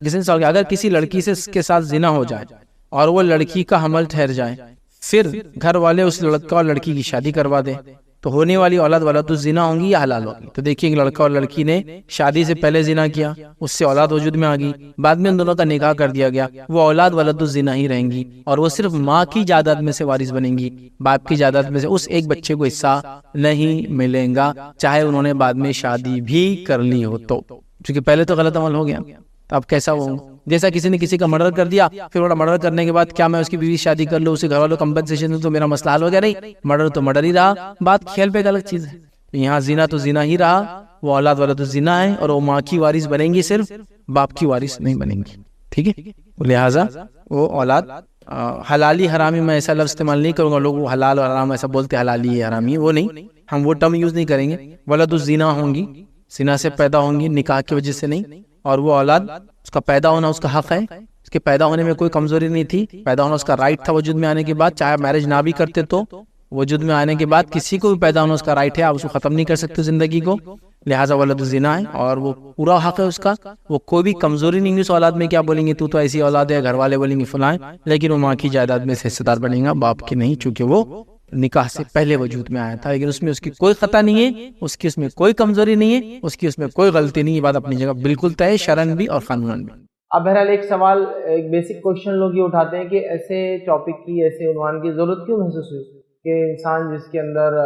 کسی نے سوال کیا اگر کسی لڑکی سے اس کے ساتھ زنا ہو جائے اور وہ لڑکی کا حمل ٹھہر جائے، پھر گھر والے اس لڑکا اور لڑکی کی شادی کروا دیں، تو ہونے والی اولاد ولد الزنا ہوں گی یا حلال ہوگی؟ تو دیکھیے لڑکا اور لڑکی نے شادی سے پہلے زنا کیا، اس سے اولاد وجود میں آ گئی، بعد میں ان دونوں کا نکاح کر دیا گیا، وہ اولاد ولد الزنا ہی رہیں گی، اور وہ صرف ماں کی جائیداد میں سے وارث بنیں گی، باپ کی جائیداد میں سے اس ایک بچے کو حصہ نہیں ملے گا، چاہے انہوں نے بعد میں شادی بھی کر لی ہو تو، کیونکہ پہلے تو غلط عمل ہو گیا۔ تو اب کیسا وہ جیسا کسی نے کسی کا مرڈر کر دیا، پھر وہ مرڈر کرنے کے بعد کیا میں اس کی بیوی شادی کر لوں، اسے گھر والوں کمپنسیشن دوں تو میرا مسئلہ حل ہو گیا؟ نہیں، مرڈر تو مرڈر ہی رہا، بات کھیل پہ ایک الگ چیز ہے۔ یہاں زنا تو زنا ہی رہا، وہ اولاد ولد الزنا ہے، اور وہ ماں کی وارث بنیں گی، صرف باپ کی وارث نہیں بنیں گی، ٹھیک ہے؟ لہٰذا وہ اولاد حلالی حرامی، میں ایسا لفظ استعمال نہیں کروں گا، لوگ وہ حلال اور حرام ایسا بولتے، حلالی ہے حرامی ہے، وہ نہیں، ہم وہ ٹرم یوز نہیں کریں گے۔ ولد الزنا ہوں گی، زنا سے پیدا ہوں گی، نکاح کی وجہ سے نہیں، اور وہ اولاد اس کا پیدا ہونا اس کا حق ہے، اس کے پیدا ہونے میں کوئی کمزوری نہیں تھی، پیدا ہونا اس کا رائٹ تھا وجود میں آنے کے بعد، چاہے میرج نہ بھی کرتے تو وجود میں آنے کے بعد کسی کو بھی پیدا ہونا اس کا رائٹ ہے، آپ اس کو ختم نہیں کر سکتے زندگی کو، لہٰذا ولد الزنا ہے اور وہ پورا حق ہے اس کا، وہ کوئی بھی کمزوری نہیں ہے اس اولاد میں، کیا بولیں گے تو ایسی اولاد ہے، گھر والے بولیں گے فلاں، لیکن وہ ماں کی جائیداد میں سے حصہ دار بنے گا، باپ کی نہیں، چونکہ وہ نکاح سے پہلے وجود میں آیا تھا، لیکن اس میں اس کی کوئی خطا نہیں ہے، اس میں کوئی کمزوری نہیں ہے، اس میں کوئی غلطی نہیں ہے، بات اپنی جگہ بالکل طے ہے، شرعن بھی اور قانوناً بھی۔ اب بہرحال ایک سوال، ایک بیسک کوشچن لوگ یہ اٹھاتے ہیں کہ ایسے ٹاپک کی، ایسے عنوان کی ضرورت کیوں محسوس ہوئی کہ انسان جس کے اندر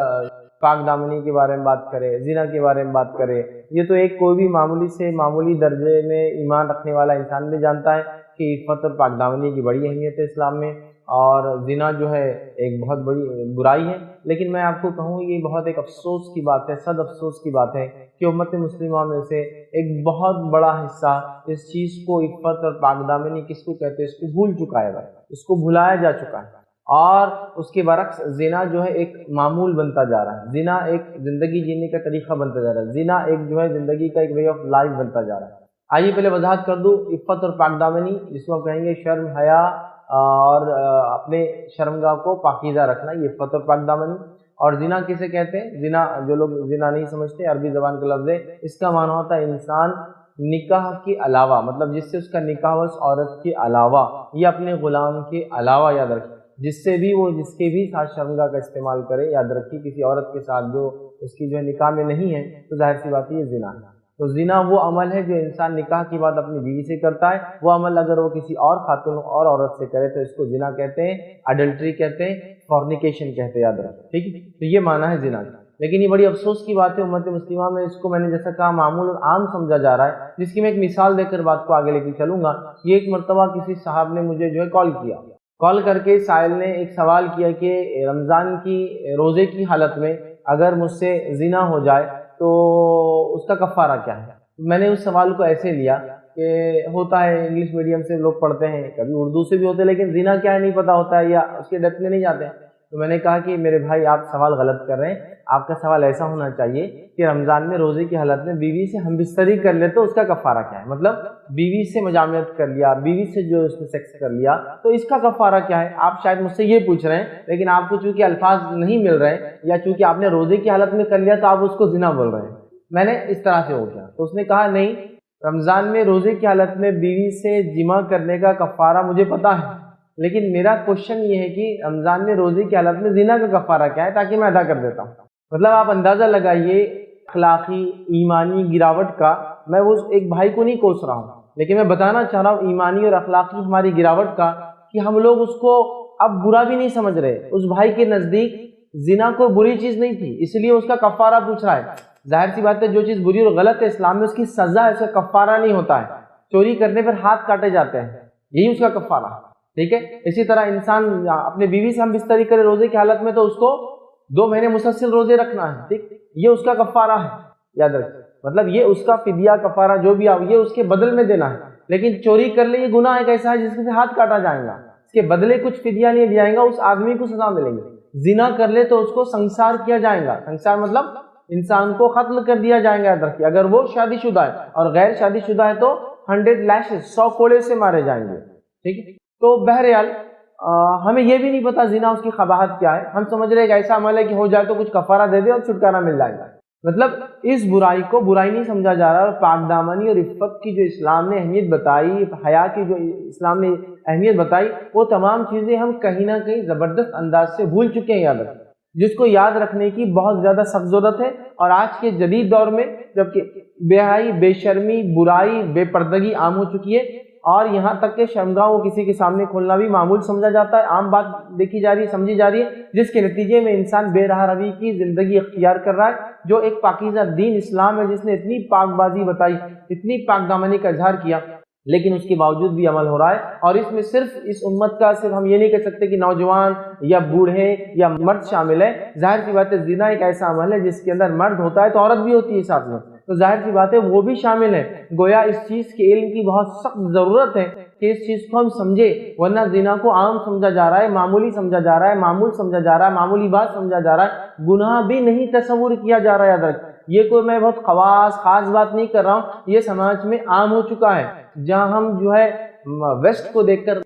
پاک دامنی کے بارے میں بات کرے، زنا کے بارے میں بات کرے؟ یہ تو ایک کوئی بھی معمولی سے معمولی درجے میں ایمان رکھنے والا انسان بھی جانتا ہے کہ عفت اور پاک دامنی کی بڑی اہمیت ہے اسلام میں، اور زنا جو ہے ایک بہت بڑی برائی ہے، لیکن میں آپ کو کہوں یہ بہت ایک افسوس کی بات ہے، صد افسوس کی بات ہے کہ امت مسلمہ میں سے ایک بہت بڑا حصہ اس چیز کو، عفت اور پاک دامنی کس کو کہتے ہیں، اس کو بھول چکا ہے، اس کو بھلایا جا چکا ہے، اور اس کے برعکس زنا جو ہے ایک معمول بنتا جا رہا ہے، زنا ایک زندگی جینے کا طریقہ بنتا جا رہا ہے، زنا ایک جو ہے زندگی کا ایک وے آف لائف بنتا جا رہا ہے۔ آئیے پہلے وضاحت کر دوں، عفت اور پاک دامنی جس کو ہم کہیں گے شرم، حیا اور اپنے شرمگاہ کو پاکیزہ رکھنا، یہ عفت اور پاک دامنی۔ اور زنا کسے کہتے ہیں؟ زنا، جو لوگ زنا نہیں سمجھتے، عربی زبان کا لفظ ہے، اس کا معنی ہوتا ہے انسان نکاح کے علاوہ، مطلب جس سے اس کا نکاح اس عورت کے علاوہ یا اپنے غلام کے علاوہ، یاد رکھیں جس سے بھی وہ جس کے بھی ساتھ شرمگاہ کا استعمال کرے، یاد رکھیے کسی عورت کے ساتھ جو اس کی جو ہے نکاح میں نہیں ہے، تو ظاہر سی بات ہے یہ زنا ہے۔ تو زنا وہ عمل ہے جو انسان نکاح کی بات اپنی بیوی سے کرتا ہے، وہ عمل اگر وہ کسی اور خاتون اور عورت سے کرے تو اس کو زنا کہتے ہیں، اڈلٹری کہتے ہیں، فورنیکیشن کہتے ہیں، یاد رکھیں، ٹھیک ہے؟ تو یہ معنی ہے زنا کا۔ لیکن یہ بڑی افسوس کی بات ہے امت مسلمہ میں اس کو میں نے جیسا کہا معمول اور عام سمجھا جا رہا ہے، جس کی میں ایک مثال دے کر بات کو آگے لے کے چلوں گا۔ یہ ایک مرتبہ کسی صاحب نے مجھے جو ہے کال کر کے سائل نے ایک سوال کیا کہ رمضان کی روزے کی حالت میں اگر مجھ سے زنا ہو جائے تو اس کا کفارہ کیا ہے؟ میں نے اس سوال کو ایسے لیا کہ ہوتا ہے انگلش میڈیم سے لوگ پڑھتے ہیں، کبھی اردو سے بھی ہوتے ہیں، لیکن زنا کیا ہے نہیں پتا ہوتا ہے یا اس کے ڈیپتھ میں نہیں جاتے ہیں۔ تو میں نے کہا کہ میرے بھائی آپ سوال غلط کر رہے ہیں، آپ کا سوال ایسا ہونا چاہیے کہ رمضان میں روزے کی حالت میں بیوی سے ہم بستری کر لے تو اس کا کفارہ کیا ہے، مطلب بیوی سے مجامعت کر لیا، بیوی سے جو اس نے سیکس کر لیا تو اس کا کفارہ کیا ہے؟ آپ شاید مجھ سے یہ پوچھ رہے ہیں، لیکن آپ کو چونکہ الفاظ نہیں مل رہے ہیں یا چونکہ آپ نے روزے کی حالت میں کر لیا تو آپ اس کو زنا بول رہے ہیں۔ میں نے اس طرح سے ہو گیا تو اس نے کہا نہیں، رمضان میں روزے کی حالت میں بیوی سے جمع کرنے کا کفارہ مجھے پتا ہے، لیکن میرا کوشچن یہ ہے کہ رمضان میں روزے کی حالت میں زنا کا کفارہ کیا ہے، تاکہ میں ادا کر دیتا ہوں۔ مطلب آپ اندازہ لگائیے اخلاقی ایمانی گراوٹ کا، میں وہ ایک بھائی کو نہیں کوس رہا ہوں، لیکن میں بتانا چاہ رہا ہوں ایمانی اور اخلاقی ہماری گراوٹ کا، کہ ہم لوگ اس کو اب برا بھی نہیں سمجھ رہے۔ اس بھائی کے نزدیک زنا کوئی بری چیز نہیں تھی، اس لیے اس کا کفارہ پوچھ رہا ہے۔ ظاہر سی بات ہے جو چیز بری اور غلط ہے اسلام میں اس کی سزا ہے، اس کا کفارہ نہیں ہوتا ہے۔ چوری کرنے پر ہاتھ کاٹے جاتے ہیں، یہی اس کا کفارہ ہے، ٹھیک ہے؟ اسی طرح انسان اپنے بیوی سے ہم بستری کرے روزے کی حالت میں تو اس کو 2 مہینے مسلسل روزے رکھنا ہے، ٹھیک، یہ اس کا کفارہ ہے، یاد رکھیں، مطلب یہ اس کا فدیہ کفارہ جو بھی یہ اس کے بدل میں دینا ہے۔ لیکن چوری کر لے یہ گناہ ایک ایسا ہے جس سے ہاتھ کاٹا جائے گا، اس کے بدلے کچھ فدیہ نہیں دیا جائے گا، اس آدمی کو سزا ملے گی۔ زنا کر لے تو اس کو سنسار کیا جائے گا، سنسار مطلب انسان کو قتل کر دیا جائے گا، یاد رکھیے۔ اگر وہ شادی شدہ ہے اور غیر شادی شدہ ہے تو 100 لیشز 100 کوڑے سے مارے جائیں گے، ٹھیک ہے؟ تو بہرحال ہمیں یہ بھی نہیں پتا زنا اس کی قباحت کیا ہے، ہم سمجھ رہے کہ ایسا عمل ہے کہ ہو جائے تو کچھ کفارہ دے دے اور چھٹکارا مل جائے گا۔ مطلب اس برائی کو برائی نہیں سمجھا جا رہا، اور پاک دامنی اور عفت کی جو اسلام نے اہمیت بتائی، حیا کی جو اسلام نے اہمیت بتائی، وہ تمام چیزیں ہم کہیں نہ کہیں زبردست انداز سے بھول چکے ہیں، یاد رکھیں، جس کو یاد رکھنے کی بہت زیادہ سخت ضرورت ہے۔ اور آج کے جدید دور میں جبکہ بے حیائی، بے شرمی، برائی، بے پردگی عام ہو چکی ہے، اور یہاں تک کہ شرمگاہ کو کسی کے سامنے کھولنا بھی معمول سمجھا جاتا ہے، عام بات دیکھی جا رہی ہے، سمجھی جا رہی ہے، جس کے نتیجے میں انسان بے راہ روی کی زندگی اختیار کر رہا ہے۔ جو ایک پاکیزہ دین اسلام ہے، جس نے اتنی پاک بازی بتائی، اتنی پاک دامنی کا اظہار کیا، لیکن اس کے باوجود بھی عمل ہو رہا ہے۔ اور اس میں صرف اس امت کا صرف ہم یہ نہیں کہہ سکتے کہ نوجوان یا بوڑھے یا مرد شامل ہے۔ ظاہر سی بات ہے زنا ایک ایسا عمل ہے جس کے اندر مرد ہوتا ہے تو عورت بھی ہوتی ہے ساتھ میں، تو ظاہر سی بات ہے وہ بھی شامل ہے۔ گویا اس چیز کے علم کی بہت سخت ضرورت ہے کہ اس چیز کو ہم سمجھے، ورنہ زنا کو عام سمجھا جا رہا ہے، معمولی سمجھا جا رہا ہے، معمول سمجھا جا رہا ہے، معمولی بات سمجھا جا رہا ہے، گناہ بھی نہیں تصور کیا جا رہا ہے۔ یاد رکھ، یہ کوئی میں بہت خاص بات نہیں کر رہا ہوں، یہ سماج میں عام ہو چکا ہے، جہاں ہم جو ہے ویسٹ کو دیکھ کر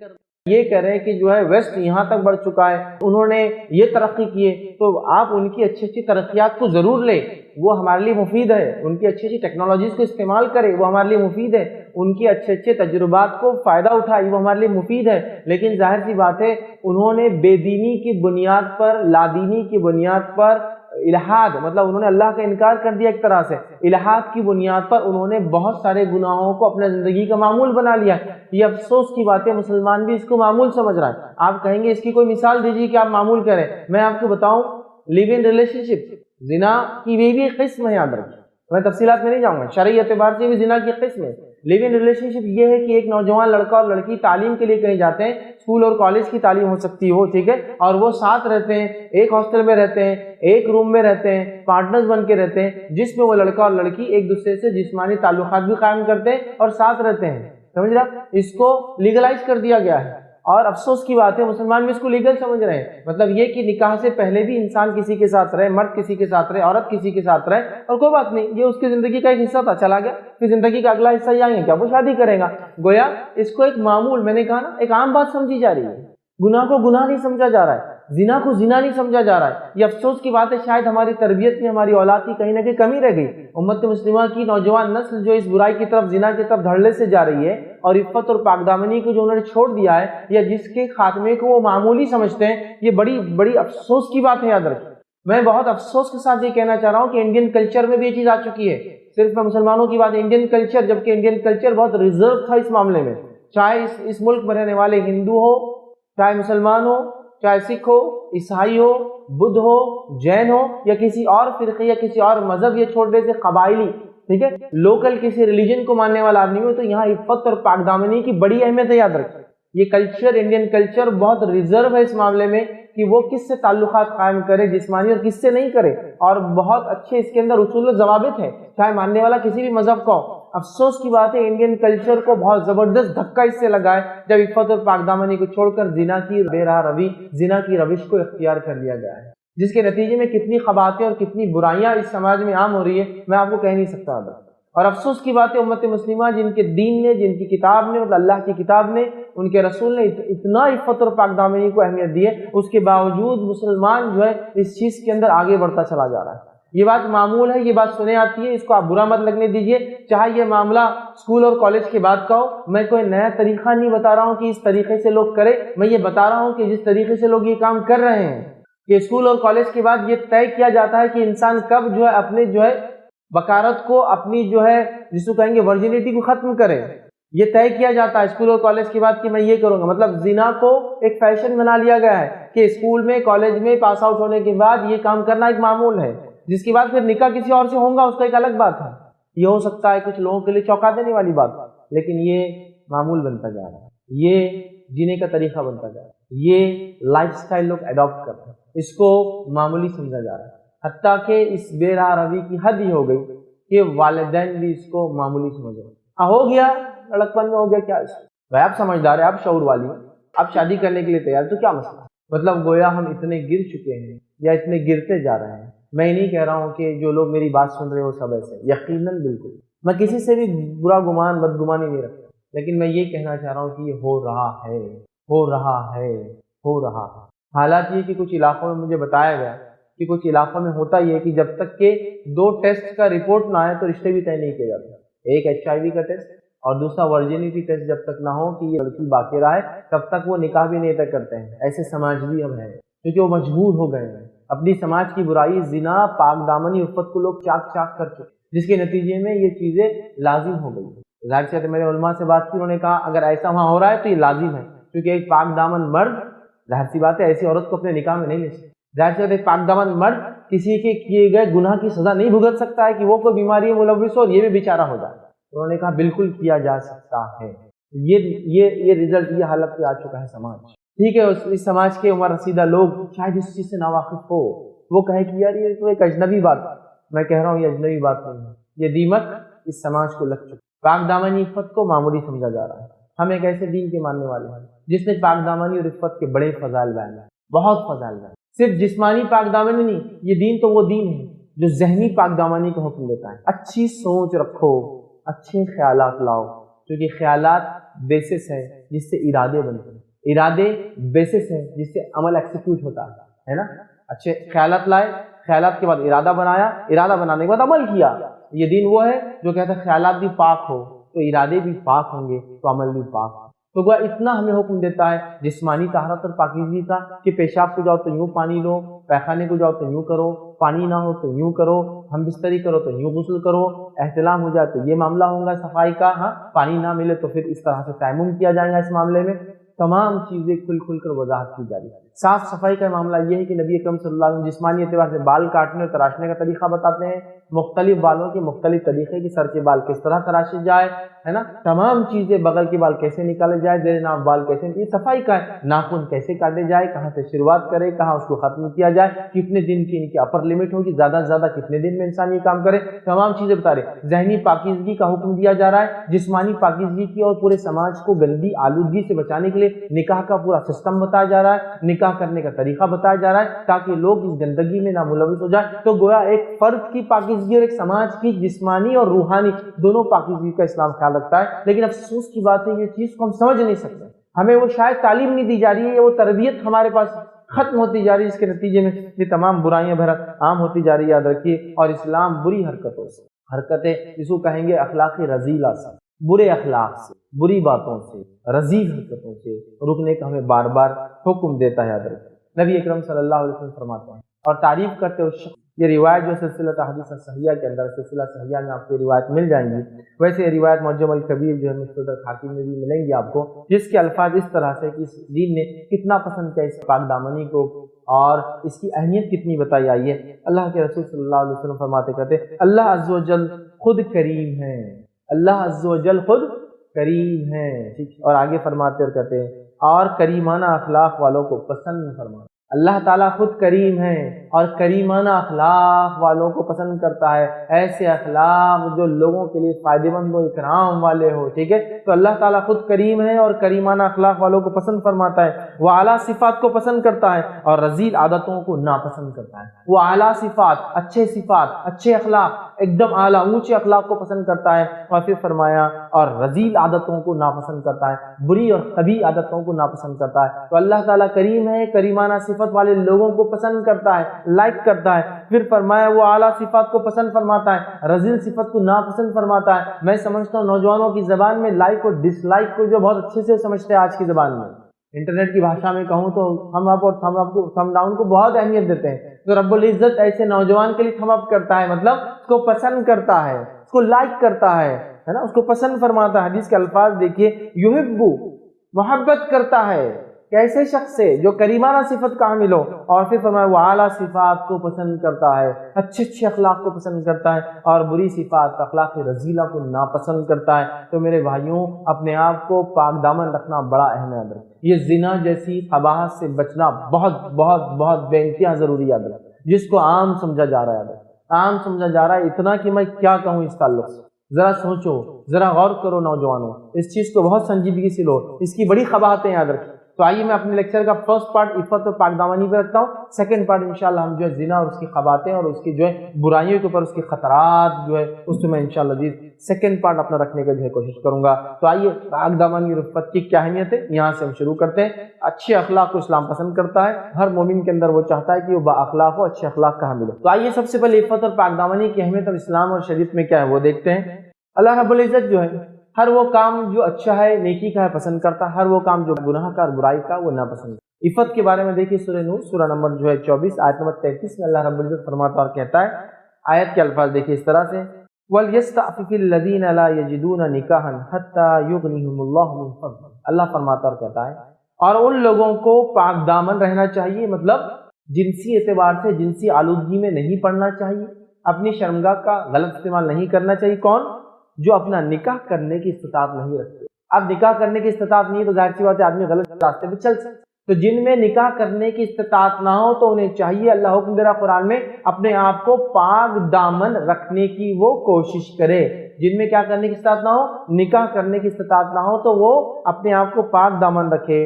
یہ کہہ رہے ہیں کہ جو ہے ویسٹ یہاں تک بڑھ چکا ہے، انہوں نے یہ ترقی کی ہے، تو آپ ان کی اچھی اچھی ترقیات کو ضرور لیں، وہ ہمارے لیے مفید ہے، ان کی اچھی اچھی ٹیکنالوجیز کو استعمال کرے، وہ ہمارے لیے مفید ہے، ان کے اچھے تجربات کو فائدہ اٹھائے، وہ ہمارے لیے مفید ہے۔ لیکن ظاہر سی بات ہے انہوں نے بے دینی کی بنیاد پر، لادینی کی بنیاد پر، الہاد مطلب انہوں نے اللہ کا انکار کر دیا، ایک طرح سے الہاد کی بنیاد پر انہوں نے بہت سارے گناہوں کو اپنے زندگی کا معمول بنا لیا۔ یہ افسوس کی بات ہے، مسلمان بھی اس کو معمول سمجھ رہا ہے۔ آپ کہیں گے اس کی کوئی مثال دیجیے کہ آپ معمول کریں، میں آپ کو بتاؤں، لیو ان ریلیشن شپ زنا کی بھی ایک قسم ہے، یاد رکھیں، میں تفصیلات میں نہیں جاؤں گا، شرعی اعتبار سے بھی زنا کی قسم ہے۔ لیو ان ریلیشن شپ یہ ہے کہ ایک نوجوان لڑکا اور لڑکی تعلیم کے لیے کہیں جاتے ہیں، اسکول اور کالج کی تعلیم ہو سکتی ہو، ٹھیک ہے، اور وہ ساتھ رہتے ہیں، ایک ہاسٹل میں رہتے ہیں، ایک روم میں رہتے ہیں، پارٹنرز بن کے رہتے ہیں، جس میں وہ لڑکا اور لڑکی ایک دوسرے سے جسمانی تعلقات بھی قائم کرتے ہیں اور ساتھ رہتے ہیں، سمجھ رہا؟ اس کو لیگلائز کر دیا گیا ہے، اور افسوس کی بات ہے مسلمان بھی اس کو لیگل سمجھ رہے ہیں۔ مطلب یہ کہ نکاح سے پہلے بھی انسان کسی کے ساتھ رہے، مرد کسی کے ساتھ رہے، عورت کسی کے ساتھ رہے، اور کوئی بات نہیں، یہ اس کی زندگی کا ایک حصہ تھا، چلا گیا، پھر زندگی کا اگلا حصہ یہ آئیں گے کیا وہ شادی کرے گا۔ گویا اس کو ایک معمول، میں نے کہا نا، ایک عام بات سمجھی جا رہی ہے، گناہ کو گناہ نہیں سمجھا جا رہا ہے، زنا کو زنا نہیں سمجھا جا رہا ہے۔ یہ افسوس کی بات ہے، شاید ہماری تربیت میں ہماری اولاد کی کہیں نہ کہیں کمی رہ گئی۔ امت مسلمہ کی نوجوان نسل جو اس برائی کی طرف، زنا کی طرف دھڑلے سے جا رہی ہے، اور عفت اور پاک دامنی کو جو انہوں نے چھوڑ دیا ہے، یا جس کے خاتمے کو وہ معمولی سمجھتے ہیں، یہ بڑی افسوس کی بات ہے، یاد رکھیں۔ میں بہت افسوس کے ساتھ یہ کہنا چاہ رہا ہوں کہ انڈین کلچر میں بھی یہ چیز آ چکی ہے، صرف میں مسلمانوں کی بات، انڈین کلچر، جبکہ انڈین کلچر بہت ریزرو تھا اس معاملے میں، چاہے اس ملک میں رہنے والے ہندو ہو، چاہے مسلمان ہو، چاہے سکھ ہو، عیسائی ہو، بدھ ہو، جین ہو، یا کسی اور فرقے یا کسی اور مذہب یا چھوٹے سے قبائلی، ٹھیک ہے، لوکل کسی ریلیجن کو ماننے والا آدمی ہو، تو یہاں عفت اور پاک دامنی کی بڑی اہمیت ہے، یاد رکھیں۔ یہ کلچر، انڈین کلچر بہت ریزرو ہے اس معاملے میں کہ وہ کس سے تعلقات قائم کرے جسمانی اور کس سے نہیں کرے، اور بہت اچھے اس کے اندر اصول و ضوابط ہیں، چاہے ماننے والا کسی بھی مذہب کا ہو۔ افسوس کی بات ہے انڈین کلچر کو بہت زبردست دھکا اس سے لگا ہے جب عفت اور پاک دامنی کو چھوڑ کر زنا کی بے راہ روی، زنا کی روش کو اختیار کر لیا گیا ہے، جس کے نتیجے میں کتنی خباثتیں اور کتنی برائیاں اس سماج میں عام ہو رہی ہے، میں آپ کو کہہ نہیں سکتا۔ اور افسوس کی بات ہے امت مسلمہ جن کے دین نے، جن کی کتاب نے، مطلب اللہ کی کتاب نے، ان کے رسول نے اتنا عفت اور پاک دامنی کو اہمیت دی ہے، اس کے باوجود مسلمان جو ہے اس چیز کے اندر آگے بڑھتا چلا جا رہا ہے۔ یہ بات معمول ہے، یہ بات سنے آتی ہے، اس کو آپ برا مت لگنے دیجئے، چاہے یہ معاملہ اسکول اور کالج کے بعد کا ہو۔ میں کوئی نیا طریقہ نہیں بتا رہا ہوں کہ اس طریقے سے لوگ کرے، میں یہ بتا رہا ہوں کہ جس طریقے سے لوگ یہ کام کر رہے ہیں کہ اسکول اور کالج کے بعد یہ طے کیا جاتا ہے کہ انسان کب جو ہے اپنے جو ہے بکارت کو، اپنی جو ہے جس کو کہیں گے ورجینٹی کو ختم کرے، یہ طے کیا جاتا ہے اسکول اور کالج کے بعد کہ میں یہ کروں گا۔ مطلب زنا کو ایک فیشن بنا لیا گیا ہے کہ اسکول میں، کالج میں پاس آؤٹ ہونے کے بعد یہ کام کرنا ایک معمول ہے، جس کے بعد پھر نکاح کسی اور سے ہوگا، اس کا ایک الگ بات ہے۔ یہ ہو سکتا ہے کچھ لوگوں کے لیے چونکا دینے والی بات، لیکن یہ معمول بنتا جا رہا ہے، یہ جینے کا طریقہ بنتا جا رہا ہے، یہ لائف سٹائل لوگ اڈاپٹ کرتے ہیں، اس کو معمولی سمجھا جا رہا ہے، حتیٰ کہ اس بے راہ روی کی حد ہی ہو گئی کہ والدین بھی اس کو معمولی سمجھ رہے ہیں۔ ہو گیا لڑکپن میں، ہو گیا کیا، بھائی آپ سمجھدار ہیں، آپ شعور والی ہیں، آپ شادی کرنے کے لیے تیار، تو کیا مسئلہ؟ مطلب گویا ہم اتنے گر چکے ہیں یا اتنے گرتے جا رہے ہیں۔ میں نہیں کہہ رہا ہوں کہ جو لوگ میری بات سن رہے ہیں وہ سب ایسے، یقیناً بالکل، میں کسی سے بھی برا گمان، بدگمانی نہیں رکھتا، لیکن میں یہ کہنا چاہ رہا ہوں کہ یہ ہو رہا ہے، ہو رہا ہے، ہو رہا ہے۔ حالات یہ کہ کچھ علاقوں میں مجھے بتایا گیا کہ کچھ علاقوں میں ہوتا یہ ہے کہ جب تک کہ 2 ٹیسٹ کا رپورٹ نہ آئے تو رشتے بھی طے نہیں کیے جاتے، ایک HIV کا ٹیسٹ اور دوسرا ورجینٹی ٹیسٹ جب تک نہ ہو کہ یہ لڑکی باقی ہے تب تک وہ نکاح بھی نہیں طے کرتے ہیں۔ ایسے سماج بھی اب ہیں کیونکہ وہ مجبور ہو گئے ہیں، اپنی سماج کی برائی زنا، پاک دامنی، عفت کو لوگ چاک چاک کر چکے، جس کے نتیجے میں یہ چیزیں لازم ہو گئی۔ ظاہر سی بات ہے، میرے علماء سے بات کی، انہوں نے کہا اگر ایسا وہاں ہو رہا ہے تو یہ لازم ہے، کیونکہ ایک پاک دامن مرد، ظاہر سی بات ہے ایسی عورت کو اپنے نکاح میں نہیں لے سکتے۔ ظاہر سی بات ہے ایک پاک دامن مرد کسی کے کیے گئے گناہ کی سزا نہیں بھگت سکتا ہے کہ وہ کوئی بیماری ملوث ہو اور یہ بھی بیچارہ ہو جائے۔ انہوں نے کہا بالکل کیا جا سکتا ہے۔ یہ رزلٹ، یہ حالت پہ آ چکا ہے سماج۔ ٹھیک ہے، اس سماج کے عمر رسیدہ لوگ شاید اس چیز سے ناواقف ہو، وہ کہے کہ یار یہ تو ایک اجنبی بات، میں کہہ رہا ہوں یہ اجنبی بات نہیں ہے، یہ دیمک اس سماج کو لگ چکا۔ پاک دامنی عفت کو معمولی سمجھا جا رہا ہے۔ ہم ایک ایسے دین کے ماننے والے ہیں جس نے پاک دامنی اور عفت کے بڑے فضائل بیان ہیں، بہت فضائل بیان، صرف جسمانی پاک دامنی نہیں، یہ دین تو وہ دین ہے جو ذہنی پاک دامنی کا حکم دیتا ہے۔ اچھی سوچ رکھو، اچھے خیالات لاؤ، کیونکہ خیالات بیسس ہے جس سے ارادے بنتے ہیں، ارادے بیسس ہے جس سے عمل ایکسیکیوٹ ہوتا ہے نا۔ اچھے خیالات لائے، خیالات کے بعد ارادہ بنایا، ارادہ بنانے کے بعد عمل کیا۔ یہ دین وہ ہے جو کہتا ہے خیالات بھی پاک ہو تو ارادے بھی پاک ہوں گے تو عمل بھی پاک ہو۔ تو وہ اتنا ہمیں حکم دیتا ہے جسمانی طہارت اور پاکیزگی کا کہ پیشاب کو جاؤ تو یوں پانی لو، پیخانے کو جاؤ تو یوں کرو، پانی نہ ہو تو یوں کرو، ہم بستری کرو تو یوں غسل کرو، احتلام ہو جائے تو یہ معاملہ ہوگا صفائی کا، ہاں پانی نہ ملے تو پھر اس طرح سے تیمم کیا جائے گا۔ اس معاملے میں تمام چیزیں کھل کھل کر وضاحت کی جا رہی ہے۔ صاف صفائی کا معاملہ یہ ہے کہ نبی اکرم صلی اللہ علیہ وسلم جسمانی اعتبار سے بال کاٹنے اور تراشنے کا طریقہ بتاتے ہیں، مختلف بالوں کے مختلف طریقے کی، سر کے بال کس طرح تراشے جائے، ہے نا، تمام چیزیں، بغل کے بال کیسے نکالے جائے، زیر ناف بال کیسے، یہ صفائی کا ہے۔ ناخن کیسے کاٹے جائے، کہاں سے شروعات کرے، کہاں اس کو ختم کیا جائے، کتنے دن کی ان کی اپر لمٹ ہوگی، زیادہ سے زیادہ کتنے دن میں انسان یہ کام کرے، تمام چیزیں بتا رہے۔ ذہنی پاکیزگی کا حکم دیا جا رہا ہے، جسمانی پاکیزگی کی، اور پورے سماج کو گندی آلودگی سے بچانے کے لیے نکاح کا پورا سسٹم بتایا جا رہا ہے، نکاح کرنے کا طریقہ بتایا جا رہا ہے تاکہ لوگ اس گندگی میں نہ ملوث ہو جائے۔ تو گویا ایک فرد کی پاکیزگی اور ایک سماج کی جسمانی اور روحانی دونوں پاکیزگی کا اسلام خیال رکھتا ہے۔ لیکن افسوس کی بات ہے یہ چیز کو ہم سمجھ نہیں سکتے، ہمیں وہ شاید تعلیم نہیں دی جا رہی ہے، وہ تربیت ہمارے پاس ختم ہوتی جا رہی ہے، جس کے نتیجے میں یہ تمام برائیاں بھرت عام ہوتی جا رہی ہے۔ یاد رکھیے، اور اسلام بری حرکتوں سے، حرکتیں جس کو کہیں گے اخلاقی رذیلہ سے، برے اخلاق سے، بری باتوں سے، رذیل حرکتوں سے رکنے کا ہمیں بار بار حکم دیتا ہے۔ یاد رکھیے، نبی اکرم صلی اللہ علیہ وسلم فرماتے ہیں اور تعریف کرتے اس شخص، یہ روایت جو سلسلہ احادیث صحیحہ کے اندر، سلسلہ صحیحہ میں آپ کو روایت مل جائیں گی، ویسے یہ روایت معجم الکبیر جو ہے مستدرک حاکم میں بھی ملیں گی آپ کو، جس کے الفاظ اس طرح سے کہ اس دین نے کتنا پسند کیا اس پاک دامنی کو اور اس کی اہمیت کتنی بتائی آئی ہے۔ اللہ کے رسول صلی اللہ علیہ وسلم فرماتے کہتے ہیں اللہ عز و جل خود کریم ہے، اللہ عز و جل خود کریم ہے، اور آگے فرماتے اور کہتے ہیں اور کریمانہ اخلاق والوں کو پسند فرماتے۔ اللہ تعالیٰ خود کریم ہے اور کریمانہ اخلاق والوں کو پسند کرتا ہے، ایسے اخلاق جو لوگوں کے لیے فائدہ مند و اکرام والے ہو، ٹھیک ہے۔ تو اللہ تعالیٰ خود کریم ہے اور کریمانہ اخلاق والوں کو پسند فرماتا ہے، وہ اعلیٰ صفات کو پسند کرتا ہے اور رذیل عادتوں کو ناپسند کرتا ہے۔ وہ اعلیٰ صفات، اچھے اخلاق، ایک دم اعلیٰ اونچے اخلاق کو پسند کرتا ہے، اور پھر فرمایا اور رذیل عادتوں کو ناپسند کرتا ہے، بری اور خبیث عادتوں کو ناپسند کرتا ہے۔ تو اللہ تعالیٰ کریم ہے، کریمانہ صفت والے لوگوں کو پسند کرتا ہے، لائک کرتا ہے۔ پھر فرمایا وہ اعلیٰ صفات کو پسند فرماتا ہے، رذیل صفت کو ناپسند فرماتا ہے۔ میں سمجھتا ہوں نوجوانوں کی زبان میں لائک اور ڈس لائک کو جو بہت اچھے سے سمجھتے ہیں آج کی زبان میں، انٹرنیٹ کی بھاشا میں کہوں تو ہم اپ اور تھم ڈاؤن کو بہت اہمیت دیتے ہیں۔ تو رب العزت ایسے نوجوان کے لیے تھم اپ کرتا ہے، مطلب اس کو پسند کرتا ہے، اس کو لائک کرتا ہے نا، اس کو پسند فرماتا ہے۔ حدیث کے الفاظ دیکھیے، یحبو، محبت کرتا ہے کیسے شخص سے جو کریمانہ صفت کا حامل ہو، اور پھر فرمایا وہ اعلیٰ صفات کو پسند کرتا ہے، اچھے اخلاق کو پسند کرتا ہے اور بری صفات اخلاق رذیلہ کو ناپسند کرتا ہے۔ تو میرے بھائیوں، اپنے آپ کو پاک دامن رکھنا بڑا اہم ہے۔ یہ زنا جیسی قباحت سے بچنا بہت بہت بہت بے انتہا ضروری ہے، جس کو عام سمجھا جا رہا ہے، عام سمجھا جا رہا ہے اتنا کہ میں کیا کہوں اس تعلق سے۔ ذرا سوچو، ذرا غور کرو نوجوانوں، اس چیز کو بہت سنجیدگی سے لو، اس کی بڑی قباحتیں یاد رکھیں۔ تو آئیے میں اپنے لیکچر کا فرسٹ پارٹ عفت اور پاک دامنی پہ رکھتا ہوں، سیکنڈ پارٹ انشاءاللہ ہم جو ہے زنا اور اس کی خباتیں اور اس کی جو ہے برائیوں کے اوپر اس کے خطرات جو ہے اس میں انشاءاللہ جی سیکنڈ پارٹ اپنا رکھنے کا جو ہے کوشش کروں گا۔ تو آئیے پاک دامنی اور عفت کی کیا اہمیت ہے یہاں سے ہم شروع کرتے ہیں۔ اچھے اخلاق کو اسلام پسند کرتا ہے، ہر مومن کے اندر وہ چاہتا ہے کہ وہ با اخلاق ہو، اچھے اخلاق کہاں ملے۔ تو آئیے سب سے پہلے عفت اور پاک دامنی کی اہمیت اور اسلام اور شریعت میں کیا ہے وہ دیکھتے ہیں۔ اللہ رب العزت جو ہے ہر وہ کام جو اچھا ہے نیکی کا ہے پسند کرتا ہے، ہر وہ کام جو گناہ کا اور برائی کا وہ ناپسند۔ عفت کے بارے میں دیکھیے سورہ نور سورہ نمبر جو ہے 24 آیت نمبر 33 میں اللہ رب العزت فرماتا اور کہتا ہے، آیت کے الفاظ دیکھیے اس طرح سے، وَلْيَسْتَعْفِفِ الَّذِينَ لَا يَجِدُونَ نِكَاحًا حَتَّى يُغْنِيهُمُ اللَّهُ مِنْ فَضْلِهِ۔ اللہ فرماتا اور کہتا ہے اور ان لوگوں کو پاک دامن رہنا چاہیے، مطلب جنسی اعتبار سے جنسی آلودگی میں نہیں پڑنا چاہیے، اپنی شرمگاہ کا غلط استعمال نہیں کرنا چاہیے۔ کون؟ جو اپنا نکاح کرنے کی استطاعت نہیں رکھتے۔ اب نکاح کرنے کی استطاعت نہیں ہے تو ظاہر سی بات ہے آدمی غلط راستے پہ چل سکتا۔ تو جن میں نکاح کرنے کی استطاعت نہ ہو تو انہیں چاہیے، اللہ حکم دے رہا قرآن میں، اپنے آپ کو پاک دامن رکھنے کی وہ کوشش کرے۔ جن میں کیا کرنے کی استطاعت نہ ہو؟ نکاح کرنے کی استطاعت نہ ہو تو وہ اپنے آپ کو پاک دامن رکھے،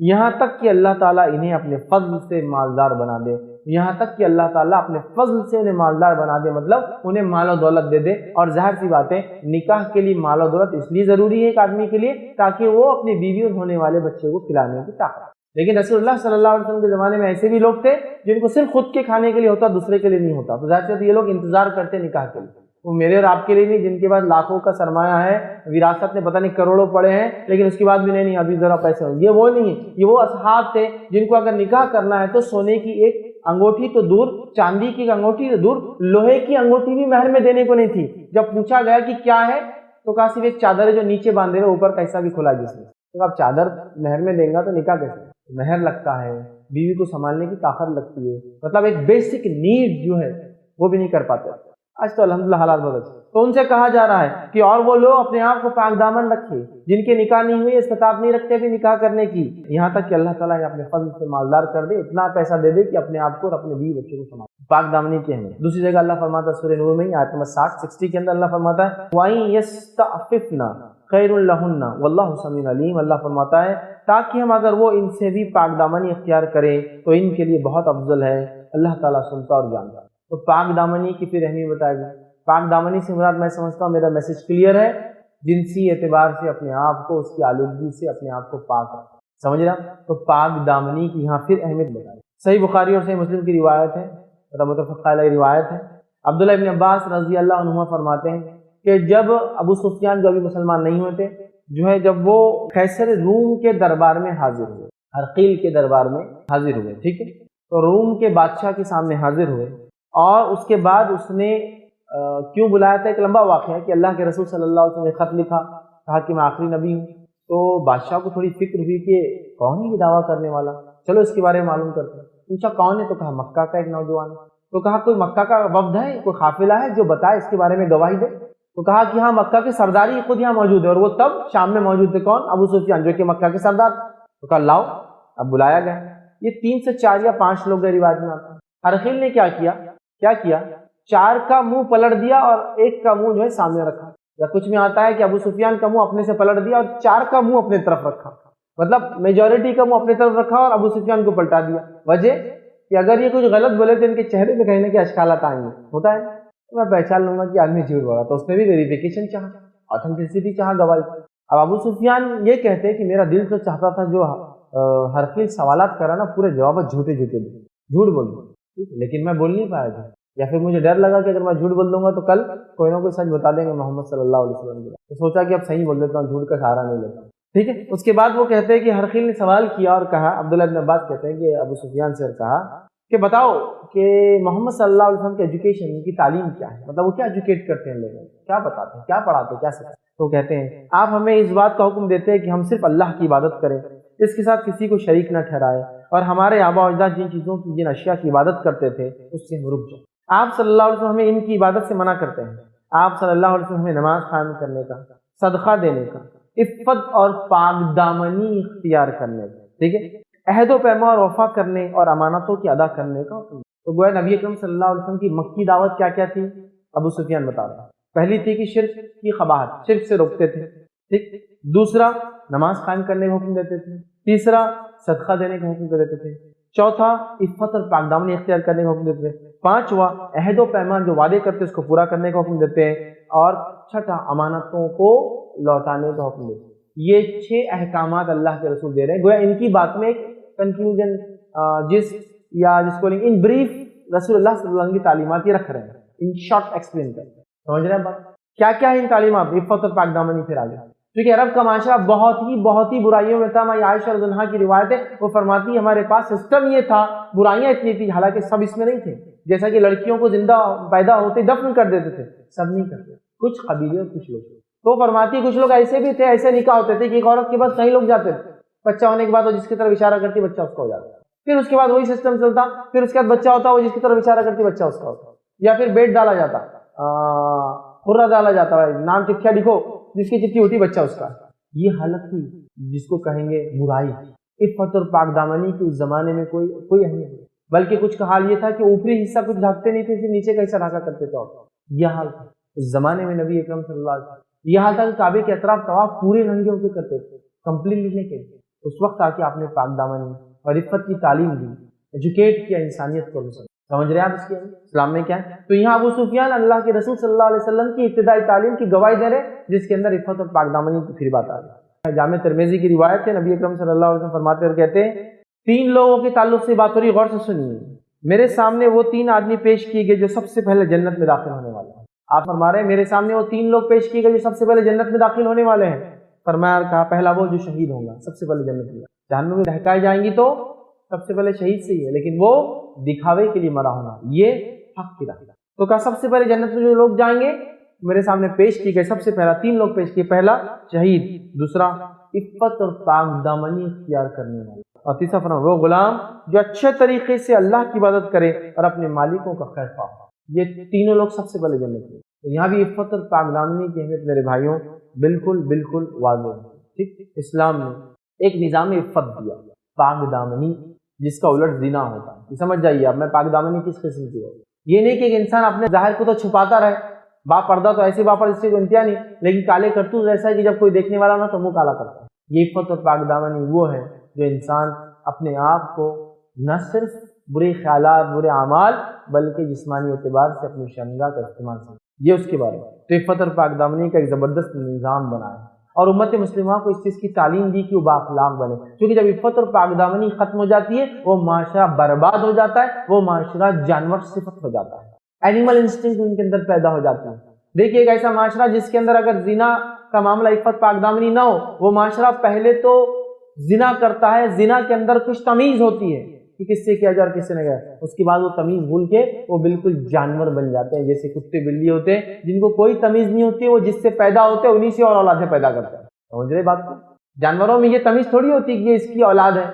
یہاں تک کہ اللہ تعالیٰ انہیں اپنے فضل سے مالدار بنا دے، یہاں تک کہ اللہ تعالیٰ اپنے فضل سے انہیں مالدار بنا دے، مطلب انہیں مال و دولت دے دے۔ اور ظاہر سی بات ہے نکاح کے لیے مال و دولت اس لیے ضروری ہے ایک آدمی کے لیے تاکہ وہ اپنی بیوی اور ہونے والے بچے کو کھلانے کی طاقت۔ لیکن رسول اللہ صلی اللہ علیہ وسلم کے زمانے میں ایسے بھی لوگ تھے جن کو صرف خود کے کھانے کے لیے ہوتا، دوسرے کے لیے نہیں ہوتا، تو ظاہر سی بات یہ لوگ انتظار کرتے نکاح کے لیے۔ وہ میرے اور آپ کے لیے نہیں، جن کے پاس لاکھوں کا سرمایہ ہے، وراثت میں پتہ نہیں کروڑوں پڑے ہیں، لیکن اس کے بعد بھی نہیں ابھی ذرا پیسے ہوں، یہ وہ نہیں ہے۔ یہ وہ اصحاب تھے جن کو اگر نکاح کرنا ہے تو سونے کی ایک انگوٹھی تو دور، چاندی کی انگوٹھی تو دور، لوہے کی انگوٹھی بھی مہر میں دینے کو نہیں تھی۔ جب پوچھا گیا کہ کیا ہے تو کہا صرف ایک چادر ہے جو نیچے باندھے ہوئے اوپر کا حصہ بھی کھلا جس میں۔ تو اب چادر مہر میں دیں گا تو نکاح کیسے؟ مہر لگتا ہے، بیوی کو سنبھالنے کی طاقت لگتی ہے، مطلب ایک بیسک نیڈ جو ہے وہ بھی نہیں کر پاتے۔ آج تو الحمدللہ حالات بہت اچھے، تو ان سے کہا جا رہا ہے کہ اور وہ لوگ اپنے آپ کو پاک دامن رکھے جن کے نکاح نہیں ہوئی، استطاعت نہیں رکھتے بھی نکاح کرنے کی، یہاں تک کہ اللہ تعالیٰ اپنے فضل سے مالدار کر دے، اتنا پیسہ دے دے کہ اپنے آپ کو اور اپنے بیوی بچے کو سنبھالے۔ پاک دامنی کی اہمیت دوسری جگہ اللہ فرماتا ہے سورہ نور میں آیت نمبر 60 کے اندر اللہ فرماتا ہے وَإِن يَسْتَعْفِفْنَ خَيْرٌ لَهُنَّ وَاللَّهُ سَمِيعٌ عَلِيمٌ۔ اللہ فرماتا ہے تاکہ ہم اگر وہ ان سے بھی پاک دامنی اختیار کریں تو ان کے لیے بہت افضل ہے، اللہ تعالیٰ سنتا اور جانتا۔ تو پاک دامنی کی پھر اہمیت بتائی گئی۔ پاک دامنی سے مراد میں سمجھتا ہوں میرا میسج کلیئر ہے، جنسی اعتبار سے اپنے آپ کو اس کی آلودگی سے اپنے آپ کو پاک رکھنا، سمجھ رہا؟ تو پاک دامنی کی یہاں پھر اہمیت بتائی۔ صحیح بخاری اور صحیح مسلم کی روایت ہے، متفق علیہ روایت ہے، عبداللہ ابن عباس رضی اللہ عنہما فرماتے ہیں کہ جب ابو سفیان جو ابھی مسلمان نہیں ہوئے تھے جو ہے، جب وہ قیصر روم کے دربار میں حاضر ہوئے، ہرقیل کے دربار میں حاضر ہوئے، ٹھیک ہے، تو روم کے بادشاہ کے سامنے حاضر ہوئے اور اس کے بعد اس نے کیوں بلایا تھا، ایک لمبا واقعہ ہے کہ اللہ کے رسول صلی اللہ علیہ وسلم نے خط لکھا، کہا کہ میں آخری نبی ہوں، تو بادشاہ کو تھوڑی فکر ہوئی کہ کون ہے یہ دعویٰ کرنے والا، چلو اس کے بارے میں معلوم کرتے ہیں۔ پوچھا کون ہے، تو کہا مکہ کا ایک نوجوان ہے۔ تو کہا کوئی مکہ کا وفد ہے، کوئی قافلہ ہے جو بتائے اس کے بارے میں گواہی دے؟ تو کہا کہ ہاں مکہ کے سرداری خود یہاں موجود ہے، اور وہ تب شام میں موجود تھے، کون؟ ابو سفیان جو کہ مکہ کے سردار۔ تو کہا لاؤ، اب بلایا گیا، یہ 3 سے 4 یا 5 لوگ روایت میں آتے ہیں۔ ہرقیل نے کیا کیا 4 کا منہ پلٹ دیا اور 1 کا منہ جو ہے سامنے رکھا، یا کچھ میں آتا ہے کہ ابو سفیان کا منہ اپنے سے پلٹ دیا اور 4 کا منہ اپنے طرف رکھا، مطلب میجورٹی کا منہ اپنے طرف رکھا اور ابو سفیان کو پلٹا دیا۔ وجہ کہ اگر یہ کچھ غلط بولے تو ان کے چہرے پہ کہیں نہ کہیں اشکالات آئیں گے، ہوتا ہے، تو میں پہچان لوں گا کہ آدمی جھوٹ بول رہا، تو اس نے بھی ویریفیکیشن چاہا، آتھینٹسٹی چاہا، گواہی۔ اب ابو سفیان یہ کہتے ہیں کہ میرا دل تو چاہتا تھا جو ہرقیل سوالات کرا نا پورے جوابات جھوٹے جھوٹ بول دوں، لیکن میں بول نہیں پایا تھا، یا پھر مجھے ڈر لگا کہ اگر میں جھوٹ بول دوں گا تو کل کوئی نہ کوئی سچ بتا دیں گے محمد صلی اللہ علیہ وسلم کے، تو سوچا کہ اب صحیح بول دیتا ہوں، جھوٹ کا سہارا نہیں لیتا، ٹھیک ہے۔ اس کے بعد وہ کہتے ہیں کہ ہرقیل نے سوال کیا اور کہا، عبداللہ بن عباس کہتے ہیں کہ ابو سفیان سے کہا کہ بتاؤ کہ محمد صلی اللہ علیہ وسلم کی ایجوکیشن، ان کی تعلیم کیا ہے، مطلب وہ کیا ایجوکیٹ کرتے ہیں لوگوں کو، کیا بتاتے ہیں، کیا پڑھاتے ہیں، کیا سکھاتے ہیں؟ تو کہتے ہیں آپ ہمیں اس بات کا حکم دیتے ہیں کہ ہم صرف اللہ کی عبادت کریں، اس کے ساتھ کسی کو شریک نہ ٹھہرائے، اور ہمارے آبا و اجداد جن چیزوں کی جن اشیاء کی عبادت کرتے تھے اس سے ہم رک جائیں۔ آپ صلی اللہ علیہ وسلم ہمیں ان کی عبادت سے منع کرتے ہیں، آپ صلی اللہ علیہ وسلم ہمیں نماز قائم کرنے کا، صدقہ دینے کا، عفت اور پاک دامنی اختیار کرنے کا، ٹھیک ہے، عہد و پیمان اور وفا کرنے اور امانتوں کی ادا کرنے کا حکم۔ تو گویا نبی اکرم صلی اللہ علیہ وسلم کی مکی دعوت کیا کیا تھی؟ ابو سفیان بتا رہا، پہلی تھی کہ شرک کی قباحت، شرک سے روکتے تھے، ٹھیک، دوسرا نماز قائم کرنے کا حکم دیتے تھے، تیسرا صدقہ دینے کا حکم دیتے تھے، چوتھا عفت اور پاکدامنی اختیار کرنے کا حکم دیتے تھے، پانچواں عہد و پیمان جو وعدے کرتے اس کو پورا کرنے کا حکم دیتے ہیں، اور چھٹا امانتوں کو لوٹانے کا حکم دیتے ہیں۔ یہ 6 احکامات اللہ کے رسول دے رہے ہیں، گویا ان کی بات میں ایک کنکلوژن جس کو ان بریف رسول اللہ صلی اللہ علیہ وسلم کی تعلیمات یہ رکھ رہے ہیں، ان شارٹ ایکسپلین کر رہے ہیں۔ سمجھ رہے ہیں بات کیا کیا ہے ان تعلیمات؟ عفت اور پاکدامنی، پھر آگے کیونکہ عرب کا معاشرہ بہت ہی برائیوں میں تھا۔ ماں عائشہ رضی اللہ عنہا کی روایت ہے، وہ فرماتی ہمارے پاس سسٹم یہ تھا، برائیاں اتنی تھی، حالانکہ سب اس میں نہیں تھے، جیسا کہ لڑکیوں کو زندہ پیدا ہوتے دفن کر دیتے تھے، سب نہیں کرتے، کچھ قبیلے اور کچھ لوگ۔ تو فرماتی کچھ لوگ ایسے بھی تھے، ایسے نکاح ہوتے تھے کہ ایک عورت کے پاس کئی لوگ جاتے تھے، بچہ ہونے کے بعد وہ جس کی طرف اشارہ کرتی بچہ اس کا ہو جاتا، پھر اس کے بعد وہی سسٹم چلتا، پھر اس کے بعد بچہ ہوتا، وہ جس کی طرف اشارہ کرتی بچہ اس کا ہوتا، یا پھر بیٹ ڈالا جاتا، خرہ ڈالا جاتا ہے، نام چٹھیاں لکھو، جس کی چٹھی ہوتی بچہ اس کا۔ یہ حالت تھی جس کو کہیں گے برائی۔ عفت اور پاکدامنی کی اس زمانے میں کوئی اہمیت نہیں، بلکہ کچھ کا حال یہ تھا کہ اوپری حصہ کچھ ڈھکتے نہیں تھے، صرف نیچے کا حصہ ڈھکا کرتے تھے، یہ حال تھا اس زمانے میں نبی اکرم صلی اللہ علیہ وسلم۔ یہ حال تھا کہ کعبے کے اطراف طواف پورے ننگے ہو کے کرتے تھے، کمپلیٹلی نہیں کرتے۔ اس وقت آ کے آپ نے پاکدامنی اور عفت کی تعلیم دی، ایجوکیٹ کیا انسانیت کو، سمجھ رہے ہیں آپ اس کے اسلام میں کیا ہے؟ تو یہاں ابو سفیان اللہ کے رسول صلی اللہ علیہ وسلم کی ابتدائی تعلیم کی گواہی دے رہے، جس کے اندر عفت اور پاکدامنی کی پھر بات آ رہی ہے۔ جامع ترمذی کی روایت ہے، نبی اکرم صلی اللہ علیہ وسلم فرماتے اور کہتے ہیں 3 لوگوں کے تعلق سے بات ہو رہی، غور سے سنیے، میرے سامنے وہ 3 آدمی پیش کیے گئے جو سب سے پہلے جنت میں داخل ہونے والے ہیں۔ آپ فرما رہے ہیں میرے سامنے وہ 3 لوگ پیش کیے گئے جو سب سے پہلے جنت میں داخل ہونے والے ہیں۔ فرمایا کہا پہلا وہ جو شہید ہوگا، سب سے پہلے جنت میں، جہنم میں دہکائی جائیں گی تو سب سے پہلے شہید سے ہی ہے، لیکن وہ دکھاوے کے لیے مرا ہونا، یہ حق کی راہ۔ تو کہا سب سے پہلے جنت میں جو لوگ جائیں گے میرے سامنے پیش کی گئے، سب سے پہلا 3 لوگ پیش کیے، پہلا شہید، دوسرا عفت اور پاکدامنی اختیار کرنے والا، اور تیسرا فرمان وہ غلام جو اچھے طریقے سے اللہ کی عبادت کرے اور اپنے مالکوں کا خیر خواہ۔ یہ تینوں لوگ سب سے پہلے جنت میں۔ تو یہاں بھی عفت اور پاکدامنی کی اہمیت میرے بھائیوں بالکل واضح ہے۔ ٹھیک، اسلام نے ایک نظام عفت دیا، پاکدامنی، جس کا الٹ زنا ہوتا ہے۔ سمجھ جائیے اب میں پاکدامنی کس قسم کی ہے، یہ نہیں کہ ایک انسان اپنے ظاہر کو تو چھپاتا رہے، با پردہ تو ایسے با پردہ اس سے کوئی انتہا نہیں، لیکن کالے کرتوت ایسا ہے کہ جب کوئی دیکھنے والا نہ تو منہ کالا کرتا ہے۔ یہ عفت اور پاکدامنی وہ ہے جو انسان اپنے آپ کو نہ صرف برے خیالات، برے اعمال، بلکہ جسمانی اعتبار سے اپنی شرمگاہ کا استعمال کرتا ہے، یہ اس کے بارے میں۔ تو عفت اور پاکدامنی کا ایک زبردست نظام بنا ہے، اور امت مسلمہ کو اس چیز کی تعلیم دی کہ وہ بااخلاق بنے، کیونکہ جب عفت اور پاکدامنی ختم ہو جاتی ہے وہ معاشرہ برباد ہو جاتا ہے، وہ معاشرہ جانور صفت ہو جاتا ہے، اینیمل انسٹنکٹ ان کے اندر پیدا ہو جاتا ہے۔ دیکھیے ایک ایسا معاشرہ جس کے اندر اگر زنا کا معاملہ عفت پاکدامنی نہ ہو، وہ معاشرہ پہلے تو زنا کرتا ہے، زنا کے اندر کچھ تمیز ہوتی ہے کہ کس سے کیا جائے اور کس سے نہ گیا، اس کے بعد وہ تمیز بھول کے وہ بالکل جانور بن جاتے ہیں، جیسے کتے بلی ہوتے ہیں جن کو کوئی تمیز نہیں ہوتی، وہ جس سے پیدا ہوتے ہیں انہی سے اور اولادیں پیدا کرتے ہیں۔ سمجھ رہے بات کو؟ جانوروں میں یہ تمیز تھوڑی ہوتی کہ یہ اس کی اولاد ہے،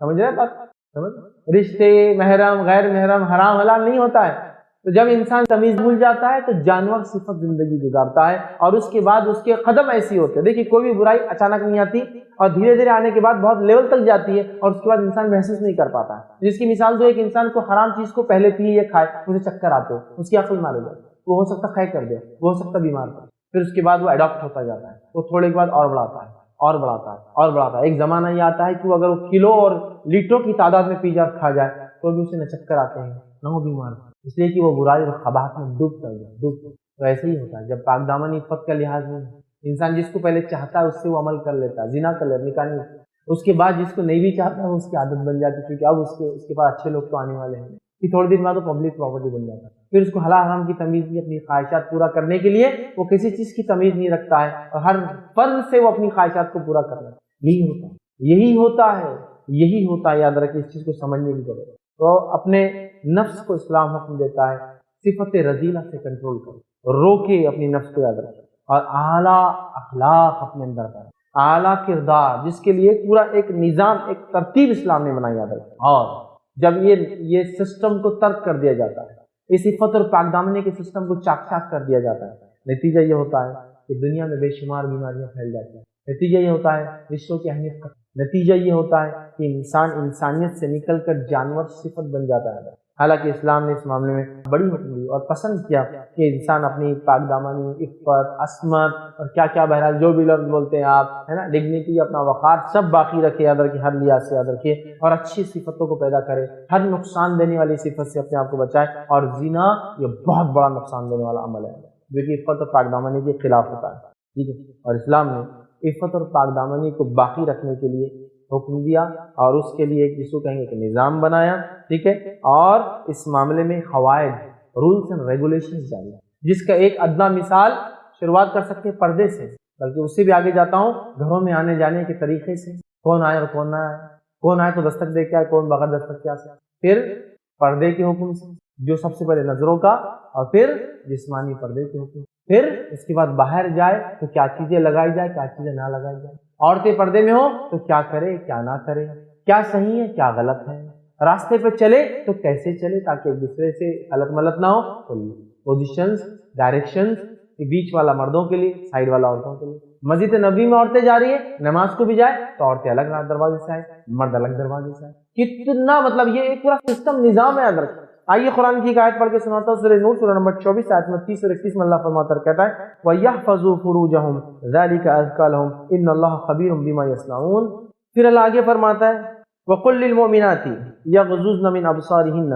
سمجھ رہے بات؟ سمجھ رشتے محرم غیر محرم حرام حلال نہیں ہوتا ہے۔ تو جب انسان تمیز بھول جاتا ہے تو جانور صفت زندگی گزارتا ہے، اور اس کے بعد اس کے قدم ایسی ہوتے ہیں۔ دیکھیے کوئی بھی برائی اچانک نہیں آتی، اور دھیرے دھیرے آنے کے بعد بہت لیول تک جاتی ہے، اور اس کے بعد انسان محسوس نہیں کر پاتا ہے۔ جس کی مثال تو ایک انسان کو حرام چیز کو پہلے پیے یا کھائے اسے چکر آتے، اس کی عقل مارے جائے، وہ ہو سکتا کھائے کر دے، وہ ہو سکتا بیمار کر، پھر اس کے بعد وہ اڈاپٹ ہوتا جاتا ہے، وہ تھوڑے کے بعد اور بڑھاتا ہے اور بڑھاتا ہے اور بڑھاتا ہے۔ ایک زمانہ یہ آتا ہے کہ وہ اگر وہ کلو اور لیٹروں کی تعداد میں پی جا کھا جائے تو بھی اسے نہ چکر آتے ہیں نہ وہ بیمار، اس لیے کہ وہ برائی اور خباثت میں ڈوبتا ہے۔ تو ایسے ہی ہوتا ہے جب پاکدامنی عفت کا لحاظ نہیں، انسان جس کو پہلے چاہتا ہے اس سے وہ عمل کر لیتا ہے، زنا کر لیتا ہے، نکاح نہیں، اس کے بعد جس کو نہیں بھی چاہتا ہے وہ اس کی عادت بن جاتی ہے، کیونکہ اب اس کے پاس اچھے لوگ تو آنے والے ہیں، پھر تھوڑی دیر بعد وہ پبلک پراپرٹی بن جاتا ہے، پھر اس کو حلال حرام کی تمیز نہیں، اپنی خواہشات پورا کرنے کے لیے وہ کسی چیز کی تمیز نہیں رکھتا ہے، اور ہر فرض سے وہ اپنی خواہشات کو پورا کرنا ہے۔ یہی ہوتا ہے، یاد رکھیں اس چیز کو سمجھنے کی ضرورت ہے۔ تو اپنے نفس کو اسلام حکم دیتا ہے صفت رذیلہ سے کنٹرول کرو، روکے اپنی نفس کو، یاد رکھیں، اور اعلیٰ اخلاق اپنے اندر کریں، اعلیٰ کردار، جس کے لیے پورا ایک نظام، ایک ترتیب اسلام نے بنائی، یاد رکھیں۔ اور جب یہ سسٹم کو ترک کر دیا جاتا ہے، اس عفت اور پاکدامنی کے سسٹم کو چاک چاک کر دیا جاتا ہے، نتیجہ یہ ہوتا ہے کہ دنیا میں بے شمار بیماریاں پھیل جاتی ہیں، نتیجہ یہ ہوتا ہے رشتوں کی اہمیت کا، نتیجہ یہ ہوتا ہے کہ انسان انسانیت سے نکل کر جانور صفت بن جاتا ہے۔ حالانکہ اسلام نے اس معاملے میں بڑی حکم دی اور پسند کیا کہ انسان اپنی پاک دامانی، عفت، عصمت اور کیا کیا بہرحال جو بھی لفظ بولتے ہیں آپ، ہے نا، ڈگنیٹی، اپنا وقار سب باقی رکھے، یاد رکھے، ہر لحاظ سے یاد رکھے، اور اچھی صفتوں کو پیدا کرے، ہر نقصان دینے والی صفت سے اپنے آپ کو بچائے. اور زنا یہ بہت بڑا نقصان دینے والا عمل ہے جو کہ عفت اور پاک دامانی کے خلاف ہوتا ہے. ٹھیک ہے، اور اسلام نے عفت اور پاک دامانی کو باقی رکھنے کے لیے حکم دیا اور اس کے لیے جس کو کہیں گے کہ نظام بنایا. ٹھیک ہے، اور اس معاملے میں قواعد، رولز اینڈ ریگولیشنز جاری ہے، جس کا ایک ادنا مثال شروعات کر سکتے ہیں پردے سے، بلکہ اس سے بھی آگے جاتا ہوں گھروں میں آنے جانے کے طریقے سے، کون آئے اور کون نہ آئے، کون آئے تو دستک دے کے آئے، کون بغیر دستک کے آ سکے. پھر پردے کے حکم سے، جو سب سے پہلے نظروں کا، اور پھر جسمانی پردے کے حکم، پھر اس کے بعد باہر جائے تو کیا چیزیں لگائی جائے، کیا چیزیں نہ لگائی جائے، عورتیں پردے میں ہو تو کیا کرے کیا نہ کرے، کیا صحیح ہے کیا غلط ہے، راستے پہ چلے تو کیسے چلے تاکہ ایک دوسرے سے غلط ملت نہ ہو. پوزیشنز، ڈائریکشنز، بیچ والا مردوں کے لیے، سائڈ والا عورتوں کے لیے. مسجد نبی میں عورتیں جا رہی ہیں نماز کو بھی جائے تو عورتیں الگ دروازے سے آئے، مرد الگ دروازے سے آئے. کتنا مطلب یہ ایک پورا سسٹم، نظام ہے. ادرک آئیے قرآن کی ایک آیت پڑھ کے سناتا ہوں، سورہ نور سورہ نمبر 24 آیت نمبر 30 اور 31 میں اللہ فرماتا ہے، کہتا ہے وَيَحْفَظُوا فُرُوجَهُمْ ذَلِكَ أَزْكَىٰ لَهُمْ إِنَّ اللَّهَ خَبِيرٌ بِمَا يَصْنَعُونَ. پھر اللہ آگے فرماتا ہے وَقُلْ لِلْمُؤْمِنَاتِ يَغْضُضْنَ مِنْ أَبْصَارِهِنَّ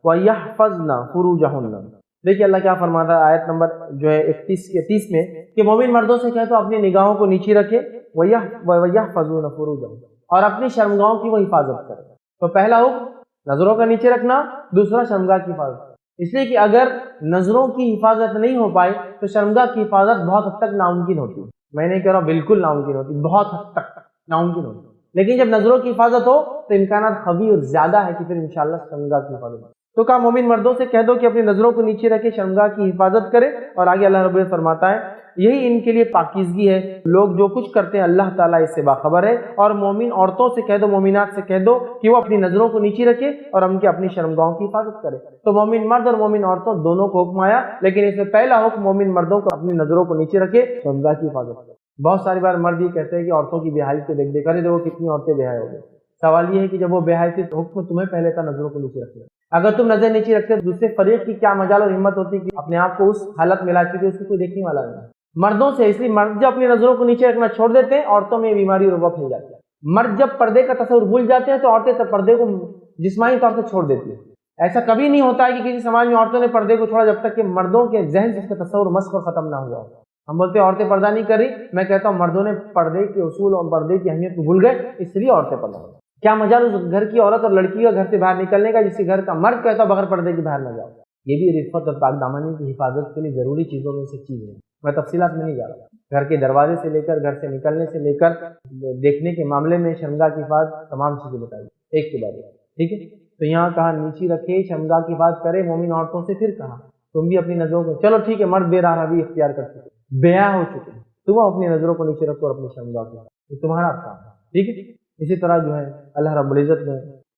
وَيَحْفَظْنَ فُرُوجَهُنَّ. دیکھیے اللہ کیا فرماتا ہے آیت نمبر جو ہے 31 یا 30 میں کہ مومن مردوں سے کہے تو اپنی نگاہوں کو نیچی رکھے، وَيَحْفَظُونَ فُرُوجَهُمْ، اور اپنی شرمگاہوں کی وہ حفاظت کرے. تو پہلا حکم نظروں کا نیچے رکھنا، دوسرا شرمگاہ کی حفاظت. اس لیے کہ اگر نظروں کی حفاظت نہیں ہو پائے تو شرمگاہ کی حفاظت بہت حد تک ناممکن ہوتی ہے. میں نہیں کہہ رہا بالکل ناممکن ہوتی، بہت حد تک ناممکن ہوتی. لیکن جب نظروں کی حفاظت ہو تو امکانات قوی اور زیادہ ہے کہ پھر انشاءاللہ شرمگاہ کی حفاظت ہو. تو کہا مومن مردوں سے کہہ دو کہ اپنی نظروں کو نیچے رکھے، شرمگاہ کی حفاظت کرے. اور آگے اللہ رب العزت فرماتا ہے یہی ان کے لیے پاکیزگی ہے، لوگ جو کچھ کرتے ہیں اللہ تعالیٰ اس سے باخبر ہے. اور مومن عورتوں سے کہہ دو، مومنات سے کہہ دو کہ وہ اپنی نظروں کو نیچے رکھے اور ہم کے اپنی شرمگاہوں کی حفاظت کرے. تو مومن مرد اور مومن عورتوں دونوں کو حکم آیا، لیکن اس میں پہلا حکم مومن مردوں کو اپنی نظروں کو نیچے رکھے، شرمگاہ کی حفاظت کرے. بہت ساری بار مرد یہ کہتے ہیں کہ عورتوں کی بے حیائی کو دیکھ دیکھ کرے دیکھو کتنی عورتیں بے حیا ہو گئی. سوال یہ ہے کہ جب وہ بے حیائی تھی تو حکم تمہیں پہلے تھا نظروں کو نیچے رکھنا. اگر تم نظر نیچے رکھتے دوسرے فریق کی کیا مجال اور ہمت ہوتی کہ اپنے آپ کو اس حالت میں لا چکے اس کو کوئی دیکھنے والا نہیں مردوں سے. اس لیے مرد جب اپنی نظروں کو نیچے رکھنا چھوڑ دیتے ہیں عورتوں میں یہ بیماری اور وبا پھیل جاتی ہے. مرد جب پردے کا تصور بھول جاتے ہیں تو عورتیں پردے کو جسمانی طور سے چھوڑ دیتی ہیں. ایسا کبھی نہیں ہوتا ہے کہ کسی سماج میں عورتوں نے پردے کو چھوڑا جب تک کہ مردوں کے ذہن سے اس کا تصور مسخ اور ختم نہ ہوا ہو. ہم بولتے ہیں عورتیں پردہ نہیں کر رہی، میں کہتا ہوں مردوں نے پردے کے اصول اور پردے کی اہمیت کو بھول گئے، اس لیے عورتیں پردہ ہو. کیا مجال اس گھر کی عورت اور لڑکی کا گھر سے باہر نکلنے کا جس کے گھر کا مرد کہتا بغیر پردے کے باہر نہ جاؤ. یہ بھی رفت اور پاک دامانی کی حفاظت کے لیے ضروری چیزوں میں سے چیز ہے. میں تفصیلات میں نہیں جا رہا. گھر کے دروازے سے لے کر گھر سے نکلنے سے لے کر دیکھنے کے معاملے میں شرمگاہ کی حفاظت تمام چیزیں بتائی ایک کے بعد. ٹھیک ہے، تو یہاں کہا نیچی رکھے، شرمگاہ کی حفاظت کرے مومن عورتوں سے. پھر کہا تم بھی اپنی نظروں کو، چلو ٹھیک ہے مرد بے راہ بھی اختیار کر چکے، بیاہ ہو چکے، تم اپنی نظروں کو نیچے رکھو اور اپنی شرمگاہ کو، یہ تمہارا کام ہے. ٹھیک ہے. اسی طرح جو ہے اللہ رب العزت نے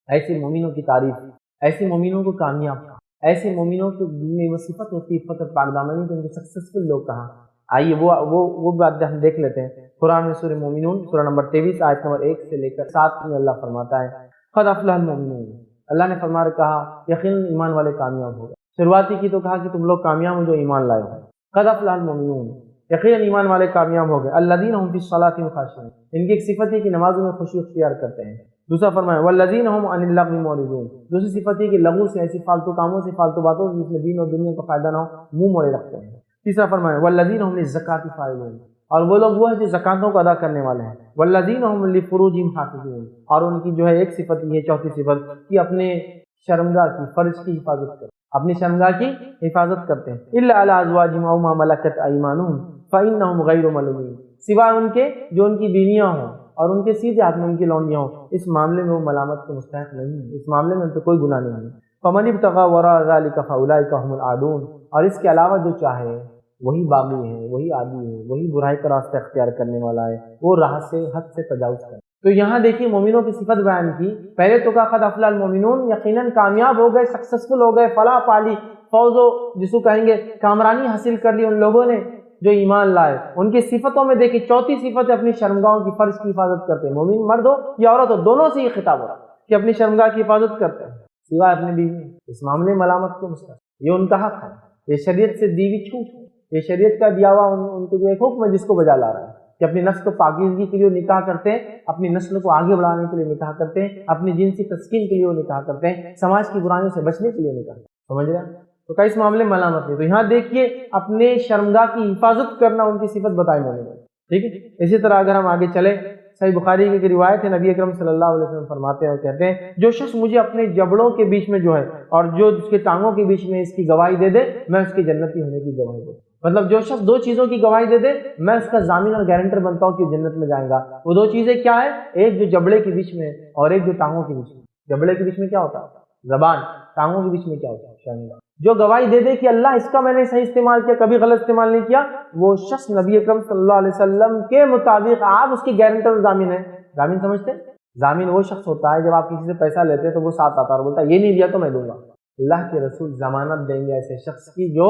ایسے مومنوں کی تعریف، ایسے مومنوں کو کامیاب کہا، ایسے مومنوں کو میں وہ صفت ہوتی ہے عفت اور پاک دامنی کو ان کو سکسیسفل لوگ کہا. آئیے وہ بات ہم دیکھ لیتے ہیں. قرآن میں سورہ مومنون سورہ نمبر 23 آیت نمبر 1 سے لے کر 7 میں اللہ فرماتا ہے قد افلح المؤمنون. اللہ نے فرما کہا یقیناً ایمان والے کامیاب ہو گئے. شروعاتی کی تو کہا کہ تم لوگ کامیاب ہو جو ایمان لائے ہو. قد افلح المؤمنون، یقیناً ایمان والے کامیاب ہو گئے. الذین هم فی الصلاۃ خاشعون، ان کی ایک صفت ہے کہ نمازوں میں خشوع اختیار کرتے ہیں. دوسرا فرمایا والذین هم عن اللغو معرضون، دوسری صفت ہے کہ لغو سے، ایسی فالتو کاموں سے، فالتو باتوں سے جس میں دین اور دنیا کا فائدہ نہ ہو منہ موڑے رکھتے ہیں. تیسرا فرمایا والذین هم للزکاۃ فاعلون، اور وہ لوگ وہ ہیں جو زکاتوں کو ادا کرنے والے ہیں. والذین هم لفروجهم حافظون، اور ان کی جو ہے ایک صفت یہ ہے، چوتھی صفت کہ اپنے شرمگاہ کی، فرج کی حفاظت کرتے، اپنی شرمگاہ کی حفاظت کرتے ہیں. الا علی ازواجہم او ما ملکت ایمانہم فانہم غیر ملومین، سوائے ان کے جو ان کی بیویاں ہوں اور ان کے سیدھے ہاتھ میں ان کی لونڈیاں ہوں، اس معاملے میں وہ ملامت کے مستحق نہیں ہے، اس معاملے میں ان پہ کوئی گناہ نہیں ہے. فمن ابتغى وراء ذلك فاولئک هم العادون، اور اس کے علاوہ جو چاہے وہی باغی ہے، وہی عادی ہے، وہی برائی کا راستہ اختیار کرنے والا ہے، وہ راہ سے حد سے تجاوز کرے. تو یہاں دیکھیے مومنوں کی صفت بیان کی. پہلے تو کہا قد افلح المؤمنون، یقیناً کامیاب ہو گئے، سکسیسفل ہو گئے، فلاح پالی، فوز و جس کو کہیں گے کامرانی حاصل کر لی ان لوگوں نے جو ایمان لائے. ان کی صفتوں میں دیکھیں چوتھی صفت اپنی شرمگاہوں کی، فرض کی حفاظت کرتے ہیں. مومن مرد ہو یا عورت ہو، دونوں سے یہ خطاب ہو رہا کہ اپنی شرمگاہ کی حفاظت کرتے ہیں. سوائے اپنی بیوی، اس معاملے میں ملامت کو مستحق، یہ ان کا حق ہے، یہ شریعت سے دی ہوئی چھوٹ ہے، یہ شریعت کا دیا ہوا ان کو جو ایک حکم ہے جس کو بجا لا رہا ہے کہ اپنی نسل کو پاکیزگی کے لیے نکاح کرتے ہیں، اپنی نسل کو آگے بڑھانے کے لیے نکاح کرتے ہیں، اپنی جنسی تسکین کے لیے وہ نکاح کرتے ہیں، سماج کی برائیوں سے بچنے کے لیے نکاح، سمجھ رہے ہیں؟ تو کیا اس معاملے میں ملامت نہیں؟ تو یہاں دیکھیے اپنے شرمگاہ کی حفاظت کرنا ان کی صفت بتائی میں نے، ٹھیک ہے۔ اسی طرح اگر ہم آگے چلیں، صحیح بخاری کی ایک روایت ہے، نبی اکرم صلی اللہ علیہ وسلم فرماتے ہیں اور کہتے ہیں جو شخص مجھے اپنے جبڑوں کے بیچ میں جو ہے اور جو اس کے ٹانگوں کے بیچ میں اس کی گواہی دے دے، میں اس کے جنتی ہونے کی گواہی دوں۔ مطلب جو شخص دو چیزوں کی گواہی دے دے میں اس کا ضامن اور گارنٹر بنتا ہوں کہ جنت میں جائے گا۔ وہ دو چیزیں کیا ہے؟ ایک جو جبڑے کے بیچ میں اور ایک جو ٹانگوں کے بیچ میں۔ جبڑے کے بیچ میں کیا ہوتا ہے؟ زبان۔ ٹانگوں کے بیچ میں کیا ہوتا ہے؟ شرمگاہ۔ جو گواہی دے دے کہ اللہ اس کا میں نے صحیح استعمال کیا، کبھی غلط استعمال نہیں کیا، وہ شخص نبی اکرم صلی اللہ علیہ وسلم کے مطابق آپ اس کی گارنٹر اور ضامن ہیں۔ ضامن سمجھتے ہیں؟ ضامن وہ شخص ہوتا ہے جب آپ کسی سے پیسہ لیتے ہیں تو وہ ساتھ آتا ہے اور بولتا ہے یہ نہیں دیا تو میں دوں گا۔ اللہ کے رسول ضمانت دیں گے ایسے شخص کی جو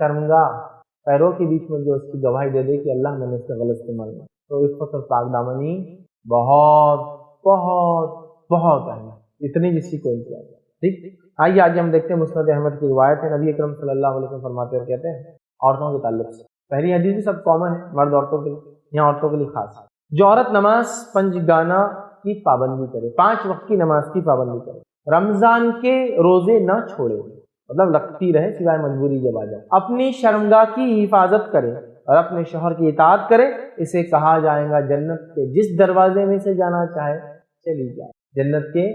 شرمگاہ پیروں کے بیچ میں جو اس کی گواہی دے دے کہ اللہ میں نے اس کا غلط استعمال کیا۔ تو اس وقت پاک دامنی بہت بہت بہت اہم ہے، اتنی جس کی کوئی کیا جائے، ٹھیک۔ آئیے آگے ہم دیکھتے ہیں مسند احمد کی روایت ہے، نبی اکرم صلی اللہ علیہ وسلم فرماتے اور کہتے ہیں عورتوں کے تعلق سے، پہلی حدیث بھی سب کامن ہے، مرد عورتوں کے لیے، یہاں عورتوں کے لیے خاص ہے۔ جو عورت نماز پنجگانہ کی پابندی کرے، 5 وقت کی نماز کی پابندی کرے، رمضان کے روزے نہ چھوڑے، مطلب لگتی رہے سوائے مجبوری جب آ جائے، اپنی شرمگاہ کی حفاظت کرے اور اپنے شوہر کی اطاعت کرے، اسے کہا جائے گا جنت کے جس دروازے میں سے جانا چاہے چلی جائے۔ جنت کے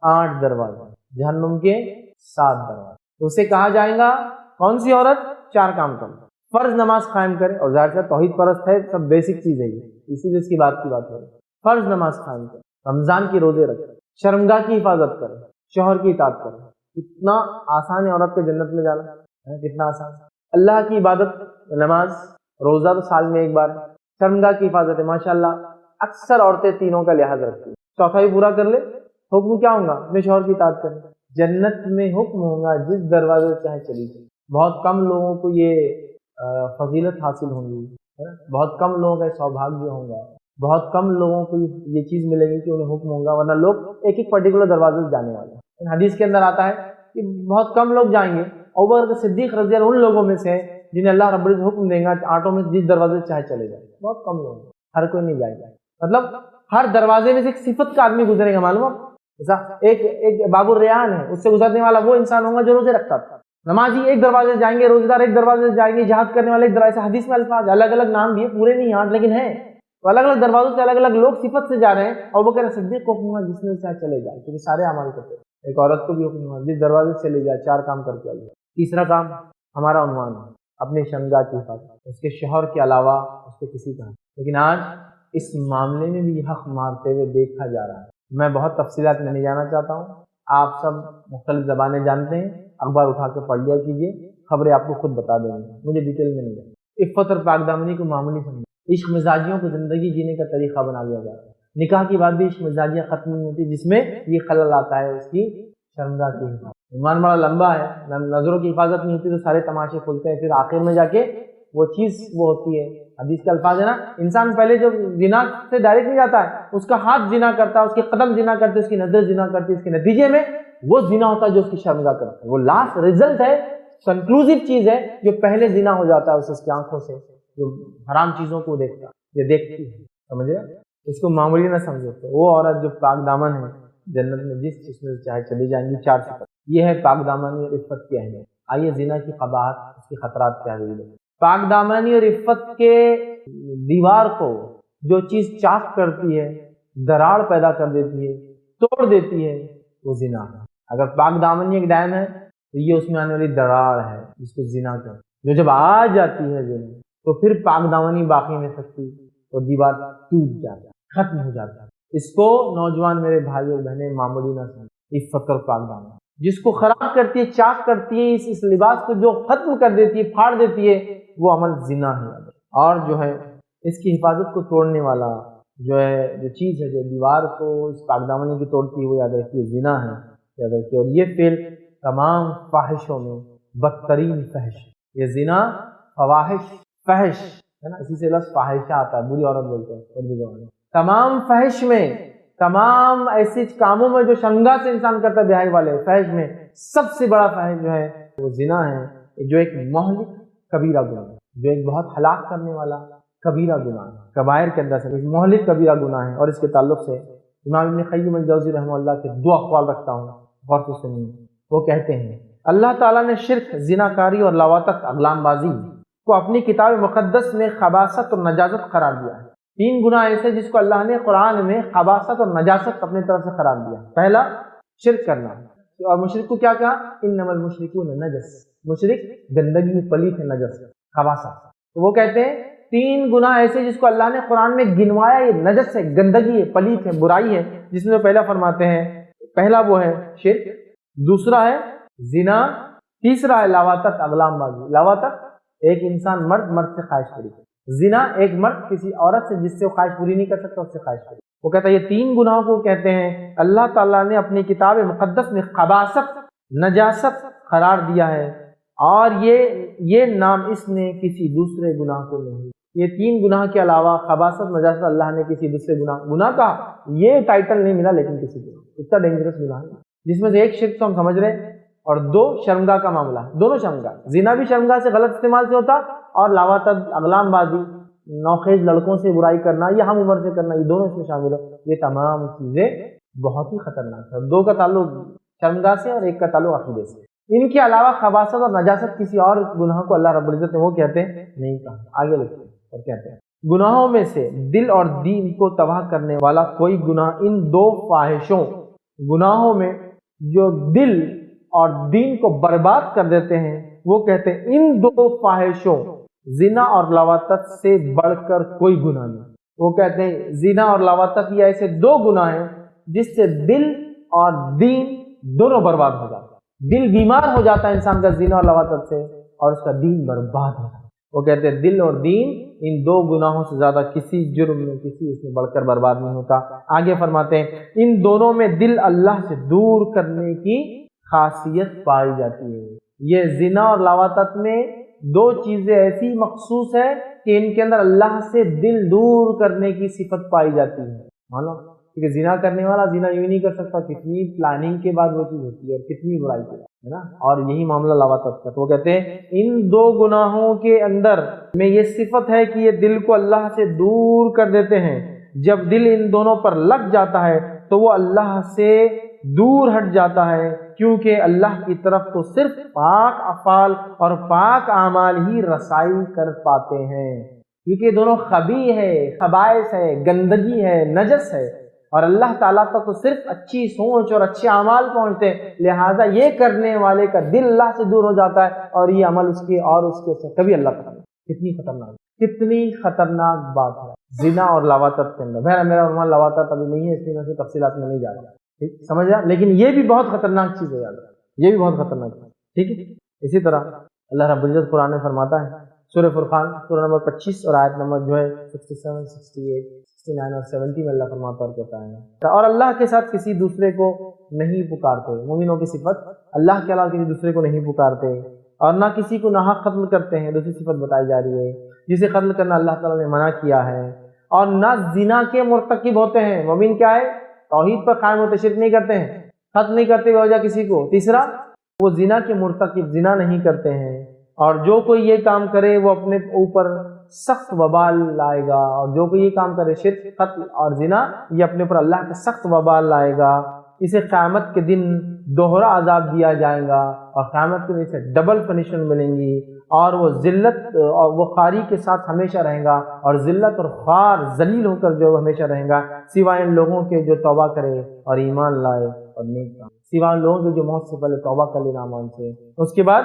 8 دروازے، جہنم کے 7 دروازے۔ تو اسے کہا جائے گا کون سی عورت؟ 4 کام کرے، فرض نماز قائم کرے، اور ظاہر سے توحید پرست ہے، سب بیسک چیز ہے یہ، اسی لیے اس کی بات ہو رہی ہے۔ فرض نماز قائم کرے، رمضان کی روزے رکھے، شرمگاہ کی حفاظت کرے، شوہر کی اطاعت کرے۔ کتنا آسان ہے عورت کو جنت میں جانا، کتنا آسان۔ اللہ کی عبادت، نماز، روزہ تو سال میں ایک بار، شرمگاہ کی حفاظت ہے۔ ماشاءاللہ اکثر عورتیں تینوں کا لحاظ رکھتی ہیں، چوتھا بھی پورا کر لے، حکم کیا ہوگا؟ اپنے شوہر کی اطاعت کرے۔ جنت میں حکم ہوگا جس دروازے سے چاہے چلی جائے۔ بہت کم لوگوں کو یہ فضیلت حاصل ہوں گی، بہت کم لوگوں کا سوبھاگیہ ہوگا، بہت کم لوگوں کو یہ چیز ملے گی کہ انہیں حکم ہوگا، ورنہ لوگ ایک ایک پرٹیکولر دروازے سے جانے والے ہیں۔ حدیث کے اندر آتا ہے کہ بہت کم لوگ جائیں گے، ابوبکر صدیق رضی اللہ عنہ ان لوگوں میں سے جنہیں اللہ رب العزت حکم دے گا کہ 8 میں جس دروازے سے چاہے چلے جائے۔ بہت کم لوگ، ہر کوئی نہیں جائے گا، مطلب ہر دروازے میں سے ایک صفت کا آدمی گزرے گا، معلوم ہے؟ ایک باب الریان ہے، اس سے گزرنے والا وہ انسان ہوگا جو روزے رکھتا تھا۔ نمازی ایک دروازے سے جائیں گے، روزے دار ایک دروازے سے جائیں گے، جہاد کرنے والے ایک دروازے سے۔ حدیث میں الفاظ الگ الگ نام بھی ہے، پورے نہیں یاد لیکن ہیں، تو الگ الگ دروازوں سے الگ الگ لوگ صفت سے جا رہے ہیں۔ اور وہ کہہ رہے صدیق کو حکم ہوا جس میں چاہے چلے جائے، کیونکہ سارے اعمال کرتے ہیں۔ ایک عورت کو بھی حکم ہوا جس دروازے سے چلے جائے، 4 کام کر کے آئیے۔ تیسرا کام ہمارا عنوان ہے اپنے شرمگاہ کی حفاظت، اس کے شوہر کے علاوہ اس کے کسی کا۔ لیکن آج اس معاملے میں بھی حق مارتے ہوئے دیکھا جا رہا ہے۔ میں بہت تفصیلات میں نہیں جانا چاہتا ہوں، آپ سب مختلف زبانیں جانتے ہیں، اخبار اٹھا کے پڑھ لیا کیجیے، خبریں آپ کو خود بتا دیں گے، مجھے ڈیٹیل میں نہیں جانا۔ عفت اور پاک دامنی کو معمولی سمجھیں، عشق مزاجیوں کو زندگی جینے کا طریقہ بنا لیا جاتا ہے۔ نکاح کی بات بھی عشق مزاجیاں ختم نہیں ہوتی، جس میں یہ خلل آتا ہے اس کی شرمگاہ کی حفاظت۔ ایمان بڑا لمبا ہے، نظروں کی حفاظت نہیں ہوتی تو سارے تماشے کھلتے ہیں، پھر آخر میں جا کے وہ چیز وہ ہوتی ہے۔ حدیث کے الفاظ ہے نا، انسان پہلے جب زنا سے ڈائریکٹ نہیں جاتا ہے، اس کا ہاتھ زنا کرتا ہے، اس کے قدم زنا کرتے، اس کی نظر زنا کرتی ہے، اس کے نتیجے میں وہ زنا ہوتا ہے جو اس کی شرمگاہ کرتا ہے۔ وہ لاسٹ رزلٹ ہے، کنکلوزیو چیز ہے، جو پہلے زنا ہو جاتا ہے اس کی آنکھوں سے، جو حرام چیزوں کو دیکھتا ہے، یہ دیکھتی ہے، سمجھے؟ اس کو معمولی نہ سمجھو۔ وہ عورت جو پاک دامن ہے جنت میں جس چیز میں چاہے چلی جائیں گی، 4 صفات۔ یہ ہے پاک دامنی اور عفت کی اہمیت۔ آئیے زنا کی قباحت، اس کے خطرات کیا ہیں۔ پاک دامنی اور عفت کے دیوار کو جو چیز چاک کرتی ہے، دراڑ پیدا کر دیتی ہے، توڑ دیتی ہے، وہ زنا ہے۔ اگر پاک دامنی ایک ڈیم ہے تو یہ اس میں آنے والی دراڑ ہے جس کو زنا کر، جو جب آ جاتی ہے زنا تو پھر پاک دامنی باقی نہیں سکتی، تو دیوار ٹوٹ جاتا ہے، ختم ہو جاتا ہے۔ اس کو نوجوان میرے بھائی اور بہنیں معمولی نہ سمجھیں۔ عفت اور پاک دامنی جس کو خراب کرتی ہے، چاک کرتی ہے، اس لباس کو جو ختم کر دیتی ہے، پھاڑ دیتی ہے، وہ عمل زنا ہے۔ اور جو ہے اس کی حفاظت کو توڑنے والا جو ہے جو چیز ہے، جو دیوار کو اس پاک دامنی کی توڑتی ہے، وہ یاد رکھیے زنا ہے، یاد رکھیے۔ اور یہ فعل تمام فاحشوں میں بدترین فحش، یہ زنا فواحش، فحش ہے نا، اسی سے لفظ فاحشہ آتا ہے، بری عورت بولتے ہیں اردو زبان میں۔ تمام فحش میں تمام ایسے کاموں میں جو شرمگاہ سے انسان کرتا ہے بیاہی والے فحش میں، سب سے بڑا فحش جو ہے وہ زنا ہے، جو ایک مہلک کبیرہ گناہ ہے، جو ایک بہت ہلاک کرنے والا کبیرہ گناہ ہے، کبائر کے اندر سے ایک مہلک کبیرہ گناہ ہے۔ اور اس کے تعلق سے امام ابن قیم الجوزی رحمہ اللہ کے دو اقوال رکھتا ہوں، غور سے سنیے۔ وہ کہتے ہیں اللہ تعالیٰ نے شرک، زناکاری اور لواطت، اغلام بازی کو اپنی کتاب مقدس میں خباثت اور نجاست قرار دیا ہے۔ تین گناہ ایسے جس کو اللہ نے قرآن میں خباثت اور نجاست اپنی طرف سے قرار دیا۔ پہلا شرک کرنا، اور مشرک کو کیا کہا؟ انما المشرکون نجس، مشرک گندگی، پلیت ہے، نجس، خباثت۔ تو وہ کہتے ہیں تین گناہ ایسے جس کو اللہ نے قرآن میں گنوایا، یہ نجس ہے، گندگی ہے، پلیت ہے، برائی ہے، جس میں پہلا فرماتے ہیں، پہلا وہ ہے شرک، دوسرا ہے زنا، تیسرا ہے لواطت، اغلام بازی۔ لواطت ایک انسان مرد سے خواہش پوری کرے، زنا ایک مرد کسی عورت سے جس سے وہ خواہش پوری نہیں کر سکتا اس سے خواہش پوری۔ وہ کہتا ہے یہ تین گناہوں کو کہتے ہیں اللہ تعالیٰ نے اپنی کتاب مقدس میں خباثت، نجاست قرار دیا ہے، اور یہ نام اس نے کسی دوسرے گناہ کو نہیں۔ یہ تین گناہ کے علاوہ خباثت، نجاست اللہ نے کسی دوسرے گناہ کا یہ ٹائٹل نہیں ملا، لیکن کسی کو اتنا ڈینجرس گناہ ہے، جس میں سے ایک شرک تو ہم سمجھ رہے ہیں، اور دو شرمگاہ کا معاملہ ہے، دونوں شرمگاہ، زنا بھی شرمگاہ سے غلط استعمال سے ہوتا، اور لواطت، اغلام بازی، نوخیز لڑکوں سے برائی کرنا یا ہم عمر سے کرنا، یہ دونوں اس میں شامل ہے۔ یہ تمام چیزیں بہت ہی خطرناک ہے، دو کا تعلق شرمگاہ سے اور ایک کا تعلق عقیدے سے۔ ان کے علاوہ خباثت اور نجاست کسی اور گناہ کو اللہ رب العزت نے وہ کہتے ہیں نہیں کہا۔ آگے لکھتے ہیں اور کہتے ہیں گناہوں میں سے دل اور دین کو تباہ کرنے والا کوئی گناہ ان دو فاحشوں، گناہوں میں جو دل اور دین کو برباد کر دیتے ہیں، وہ کہتے ہیں ان دو فاحشوں زنا اور لواطت سے بڑھ کر کوئی گناہ نہیں۔ وہ کہتے ہیں زنا اور لواطت یہ ایسے دو گناہ ہیں جس سے دل اور دین دونوں برباد ہو جاتا ہے، دل بیمار ہو جاتا ہے انسان کا زنا اور لواطت سے، اور اس کا دین برباد ہو جاتا ہے۔ وہ کہتے ہیں دل اور دین ان دو گناہوں سے زیادہ کسی جرم میں، کسی اس میں بڑھ کر برباد نہیں ہوتا۔ آگے فرماتے ہیں ان دونوں میں دل اللہ سے دور کرنے کی خاصیت پائی جاتی ہے۔ یہ زنا اور لواطت میں دو چیزیں ایسی مخصوص ہے کہ ان کے اندر اللہ سے دل دور کرنے کی صفت پائی جاتی ہے۔ مانو کیونکہ زنا کرنے والا زنا یوں نہیں کر سکتا، کتنی پلاننگ کے بعد وہ چیز ہوتی ہے اور کتنی برائی کی ہے نا، اور یہی معاملہ لواطت کا۔ تو وہ کہتے ہیں ان دو گناہوں کے اندر میں یہ صفت ہے کہ یہ دل کو اللہ سے دور کر دیتے ہیں۔ جب دل ان دونوں پر لگ جاتا ہے تو وہ اللہ سے دور ہٹ جاتا ہے، کیونکہ اللہ کی طرف تو صرف پاک افعال اور پاک اعمال ہی رسائی کر پاتے ہیں، کیونکہ یہ دونوں خبیث ہے، خبائث ہے، گندگی ہے، نجس ہے، اور اللہ تعالیٰ تک تو صرف اچھی سوچ اور اچھے اعمال پہنچتے ہیں۔ لہٰذا یہ کرنے والے کا دل اللہ سے دور ہو جاتا ہے، اور یہ عمل اس کے اور اس کے کبھی اللہ تعالیٰ۔ کتنی خطرناک بات ہے زنا اور لواطت کے اندر۔ بہرحال میرا عنوان لواطت ابھی نہیں ہے، اس لیے میں تفصیلات میں نہیں جا رہا، ٹھیک سمجھا، لیکن یہ بھی بہت خطرناک چیز ہے، یاد رکھیں یہ بھی بہت خطرناک چیز، ٹھیک ہے۔ اسی طرح اللہ رب العزت قرآن میں فرماتا ہے، سورہ فرقان سورہ نمبر 25 اور آیت نمبر جو ہے 67، 68، 69 اور 70 میں اللہ فرماتا اور کہتا ہے اور اللہ کے ساتھ کسی دوسرے کو نہیں پکارتے۔ مومنوں کی صفت اللہ کے علاوہ کسی دوسرے کو نہیں پکارتے، اور نہ کسی کو ناحق قتل کرتے ہیں، دوسری صفت بتائی جا رہی ہے جسے قتل کرنا اللہ تعالیٰ نے منع کیا ہے، اور نہ زنا کے مرتکب ہوتے ہیں۔ مومن کیا ہے؟ توحید پر قائم ہوتے، شرک نہیں کرتے ہیں، قتل نہیں کرتے بے وجہ کسی کو۔ تیسرا وہ زنا کے مرتکب، زنا نہیں کرتے ہیں، اور جو کوئی یہ کام کرے وہ اپنے اوپر سخت وبال لائے گا، اور جو کوئی یہ کام کرے شرک، قتل اور زنا، یہ اپنے اوپر اللہ کا سخت وبال لائے گا۔ اسے قیامت کے دن دوہرا عذاب دیا جائے گا، اور قیامت کے دن اسے ڈبل پنشمنٹ ملیں گی، اور وہ ذلت اور وہ خواری کے ساتھ ہمیشہ رہے گا، اور ذلت اور خوار ذلیل ہو کر جو ہمیشہ رہے گا، سوائے ان لوگوں کے جو توبہ کرے اور ایمان لائے اور نیک کام، سوائے ان لوگوں کے جو موت سے پہلے توبہ کر لے ایمان سے، اس کے بعد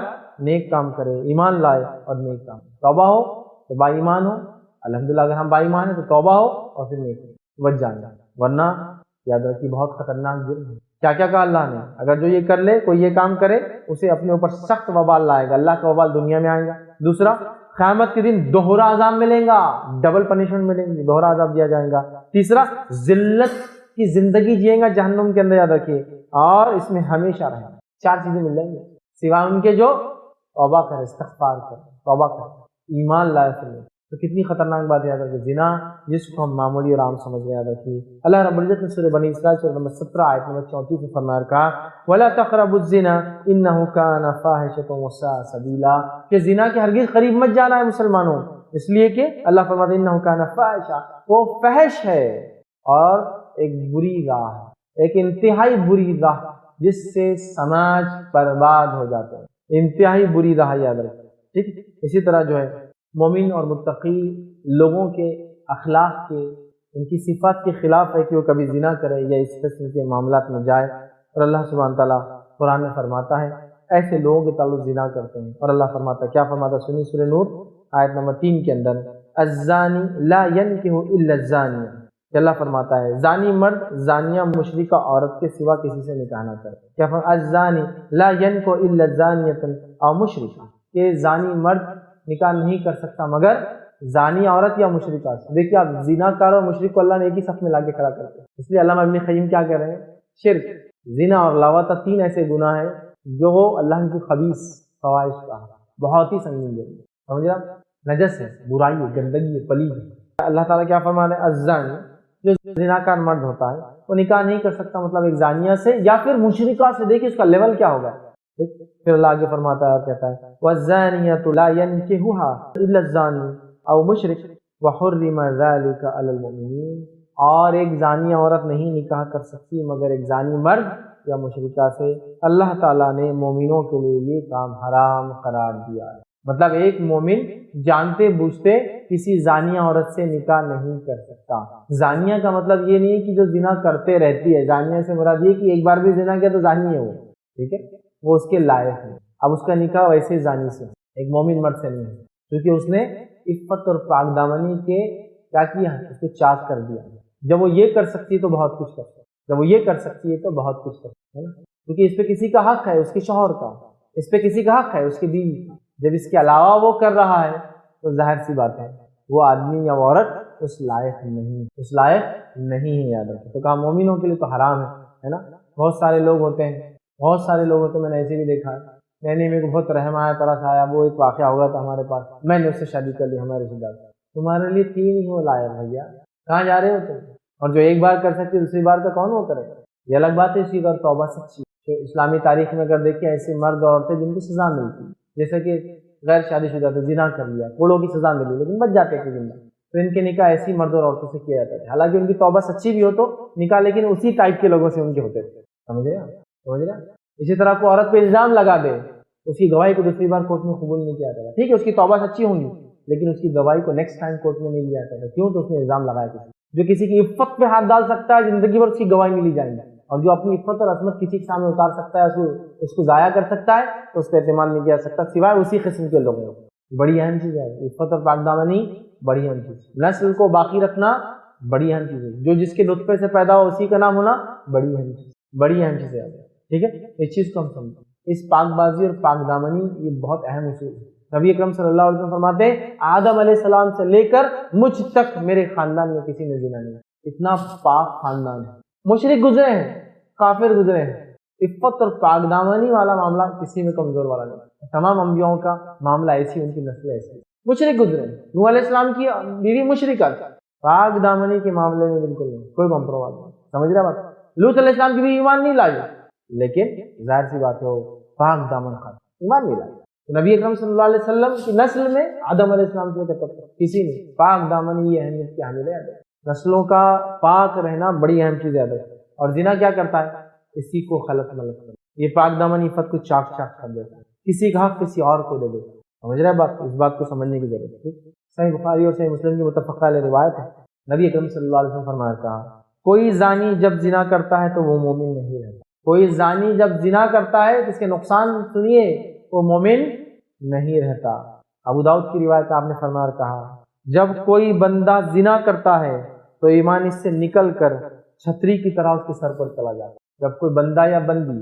نیک کام کرے، ایمان لائے اور نیک کام۔ توبہ ہو تو با ایمان ہو، الحمدللہ اگر ہم با ایمان ہیں تو توبہ ہو اور پھر نیک بچ جانا، ورنہ یاد رکھیے بہت خطرناک جرم ہے۔ کیا کیا کہا اللہ نے؟ اگر جو یہ کر لے، کوئی یہ کام کرے، اسے اپنے اوپر سخت وبال لائے گا، اللہ کا وبال دنیا میں آئے گا۔ دوسرا، قیامت کے دن دوہرا عذاب ملے گا، ڈبل پنشمنٹ ملیں گی، دوہرا عذاب دیا جائے گا۔ تیسرا، ذلت کی زندگی جیے گا جہنم کے اندر، یاد رکھیے، اور اس میں ہمیشہ رہے گا۔ چار چیزیں مل جائیں گی سوائے ان کے جو توبہ کرے، استغفار کرے، توبہ کرے، ایمان لائے، تو کتنی خطرناک بات یاد رکھیے، زنا جس کو ہم معمولی اور عام سمجھ رہے، یاد رکھیے اللہ رب العزت نے سورہ بنی اسرائیل سورہ نمبر 17 آیت نمبر 34 میں فرمایا کہا وَلَا تَقْرَبُوا الزِّنَا إِنَّهُ كَانَ فَاحِشَةً وَسَاءَ سَبِيلًا، کہ زنا کے ہرگز قریب مت جانا ہے مسلمانوں، اس لیے کہ اللہ فرماتا ہے إِنَّهُ كَانَ فَاحِشًا، وہ فحش ہے اور ایک بری راہ ہے، ایک انتہائی بری راہ جس سے سماج برباد ہو جاتا ہے، انتہائی بری راہ یاد رکھیں، ٹھیک۔ اسی طرح جو ہے مومن اور متقی لوگوں کے اخلاق کے، ان کی صفات کے خلاف ہے کہ وہ کبھی زنا کرے یا اس قسم کے معاملات میں جائے، اور اللہ سبحانہ تعالیٰ قرآن میں فرماتا ہے ایسے لوگوں کے تعلق زنا کرتے ہیں، اور اللہ فرماتا ہے، کیا فرماتا ہے، سنی سورہ نور آیت نمبر 3 کے اندر الزانی لا ينکح الا الزانیہ، کہ اللہ فرماتا ہے زانی مرد زانیہ مشرکہ عورت کے سوا کسی سے نکاح نہ کرے، کیا فرماتا ہے الزانی لا ينکح الا الزانیۃ او مشرکہ، کہ زانی مرد نکاح نہیں کر سکتا مگر زانی عورت یا مشرکہ سے۔ دیکھیے آپ زنا کار اور مشرک کو اللہ نے ایک ہی صف میں لا کے کھڑا کرتے ہیں، اس لیے علامہ ابن قیم کیا کہہ رہے ہیں، شرک، زنا اور لاواتا 3 ایسے گناہ ہیں جو اللہ کی خبیث فواحش کا بہت ہی سنگین جرم ہے، سمجھ رہے آپ، نجس ہے، برائی ہے، گندگی ہے، پلید ہے۔ اللہ تعالیٰ کیا فرما رہے ہیں، الزانی، جو زنا کار مرد ہوتا ہے وہ نکاح نہیں کر سکتا مطلب ایک زانیہ سے یا پھر مشرکہ سے، دیکھیے اس کا لیول کیا ہوگا، پھر اللہ آگے فرماتا ہے اور کہتا ہے وَالزَّانِيَةُ لَا يَنكِحُهَا إِلَّا الزَّانِي أَوْ مُشْرِكٌ وَحُرِّمَ ذَلِكَ عَلَى الْمُؤْمِنِينَ، اور ایک زانیہ عورت نہیں نکاح کر سکتی مگر ایک زانی مرد یا مشرکہ سے، اللہ تعالیٰ نے مومنوں کے لیے یہ کام حرام قرار دیا ہے۔ مطلب ایک مومن جانتے بوجھتے کسی زانیہ عورت سے نکاح نہیں کر سکتا۔ زانیہ کا مطلب یہ نہیں کہ جو زنا کرتے رہتی ہے، زانیہ سے مراد یہ کہ ایک بار بھی زنا کیا تو زانی ہے وہ، ٹھیک ہے، وہ اس کے لائق ہے، اب اس کا نکاح ویسے زانی سے، ایک مومن مرد سے نہیں ہے، کیونکہ اس نے عفت اور پاک دامنی کے کیا کیا، اس کو چاک کر دیا۔ جب وہ یہ کر سکتی ہے تو بہت کچھ کر سکتی ہے، جب وہ یہ کر سکتی ہے تو بہت کچھ کر سکتی ہے نا، کیونکہ اس پہ کسی کا حق ہے، اس کے شوہر کا، اس پہ کسی کا حق ہے، اس کی بیوی کا۔ جب اس کے علاوہ وہ کر رہا ہے تو ظاہر سی بات ہے وہ آدمی یا وہ عورت اس لائق نہیں، اس لائق نہیں ہے، یاد رکھیں۔ تو کہا مومنوں کے لیے تو حرام ہے نا۔ بہت سارے لوگ ہوتے ہیں، بہت سارے لوگ ہوتے ہیں، میں نے ایسے بھی دیکھا ہے، میں نے میرے کو بہت رحم آیا، طرح سے آیا، وہ ایک واقعہ ہوا تھا ہمارے پاس، میں نے اس سے شادی کر لی، ہمارے رشتے دار، تمہارے لیے تھی نہیں وہ لائق بھیا، کہاں جا رہے ہو تم؟ اور جو ایک بار کر سکتے دوسری بار کا کون وہ کرے؟ یہ الگ بات ہے، اسی کا توبہ سچی۔ تو اسلامی تاریخ میں اگر دیکھیں ایسے مرد اور عورتیں جن کو سزا ملتی ہے، جیسے کہ غیر شادی شدہ تھے، زنا کر لیا، کوڑوں کی سزا ملی لیکن بچ جاتے تھے زندہ، تو ان کے نکاح ایسی مرد اور عورتوں سے کیا جاتا ہے، حالانکہ ان کی توبہ سچی بھی ہو تو نکاح لیکن اسی ٹائپ کے لوگوں سے ان کے ہوتے تھے، سمجھ رہے ہیں؟ اسی طرح کو عورت پہ الزام لگا دے، اس کی گواہی کو دوسری بار کورٹ میں قبول نہیں کیا جاتا، ٹھیک ہے اس کی توبہ سچی ہوں گی لیکن اس کی گواہی کو نیکسٹ ٹائم کورٹ میں نہیں لیا جاتا، کیوں؟ تو اس نے الزام لگایا کسی، جو کسی کی عفت پہ ہاتھ ڈال سکتا ہے زندگی بھر اس کی گواہی نہیں لی جائے گی، اور جو اپنی عفت اور عصمت کسی کے سامنے اتار سکتا ہے، اس کو ضائع کر سکتا ہے، تو اس پہ اعتماد نہیں کیا سکتا سوائے اسی قسم کے لوگوں کو۔ بڑی اہم چیز ہے عفت اور پاک دامنی، بڑی اہم چیز، نسل کو باقی رکھنا بڑی اہم چیز ہے، جو جس کے نطفے سے پیدا ہو اسی کا نام ہونا بڑی اہم چیز، بڑی اہم چیز ہے، ٹھیک ہے، اس چیز کو ہم سمجھیں۔ اس پاک بازی اور پاک دامنی یہ بہت اہم اصول ہے۔ نبی اکرم صلی اللہ علیہ وسلم فرماتے ہیں آدم علیہ السلام سے لے کر مجھ تک میرے خاندان میں کسی نے زنا نہیں، اتنا پاک خاندان ہے، مشرک گزرے ہیں، کافر گزرے ہیں، عفت اور پاک دامنی والا معاملہ کسی میں کمزور والا نہیں، تمام انبیاءوں کا معاملہ ایسی، ان کی نسل ایسی، مشرک گزرے۔ نوح علیہ السلام کی بیوی مشرکہ، پاک دامنی کے معاملے میں بالکل نہیں، کوئی کمپرومائز نہیں، سمجھ رہے بات؟ لوط علیہ السلام کی بیوی ایمان نہیں لائی لیکن ظاحر سی بات ہے وہ پاک دامن خاتون، ایمان نہیں لائی۔ تو نبی اکرم صلی اللہ علیہ وسلم کی نسل میں آدم علیہ السلام سے کسی نے پاک دامنی یہ اہمیت کی حامل ہے، نسلوں کا پاک رہنا بڑی اہم چیز ہے۔ اور زنا کیا کرتا ہے؟ اسی کو خلط ملط کرتا ہے، یہ پاک دامن عفت کو چاک چاک کر دیتا ہے، کسی کا حق کسی اور کو دے دیتا ہے، سمجھ رہے بات؟ اس بات کو سمجھنے کی ضرورت ہے۔ صحیح بخاری اور صحیح مسلم کی متفقہ علیہ روایت ہے، نبی اکرم صلی اللہ علیہ وسلم فرمایا کہا کوئی زانی جب زنا کرتا ہے تو وہ مومن نہیں رہتا، کوئی زانی جب زنا کرتا ہے اس کے نقصان سنیے، وہ مومن نہیں رہتا۔ ابو داؤد کی روایت آپ نے فرمایا کہا جب کوئی بندہ زنا کرتا ہے تو ایمان اس سے نکل کر چھتری کی طرح اس کے سر پر چلا جاتا ہے۔ جب کوئی بندہ یا بندی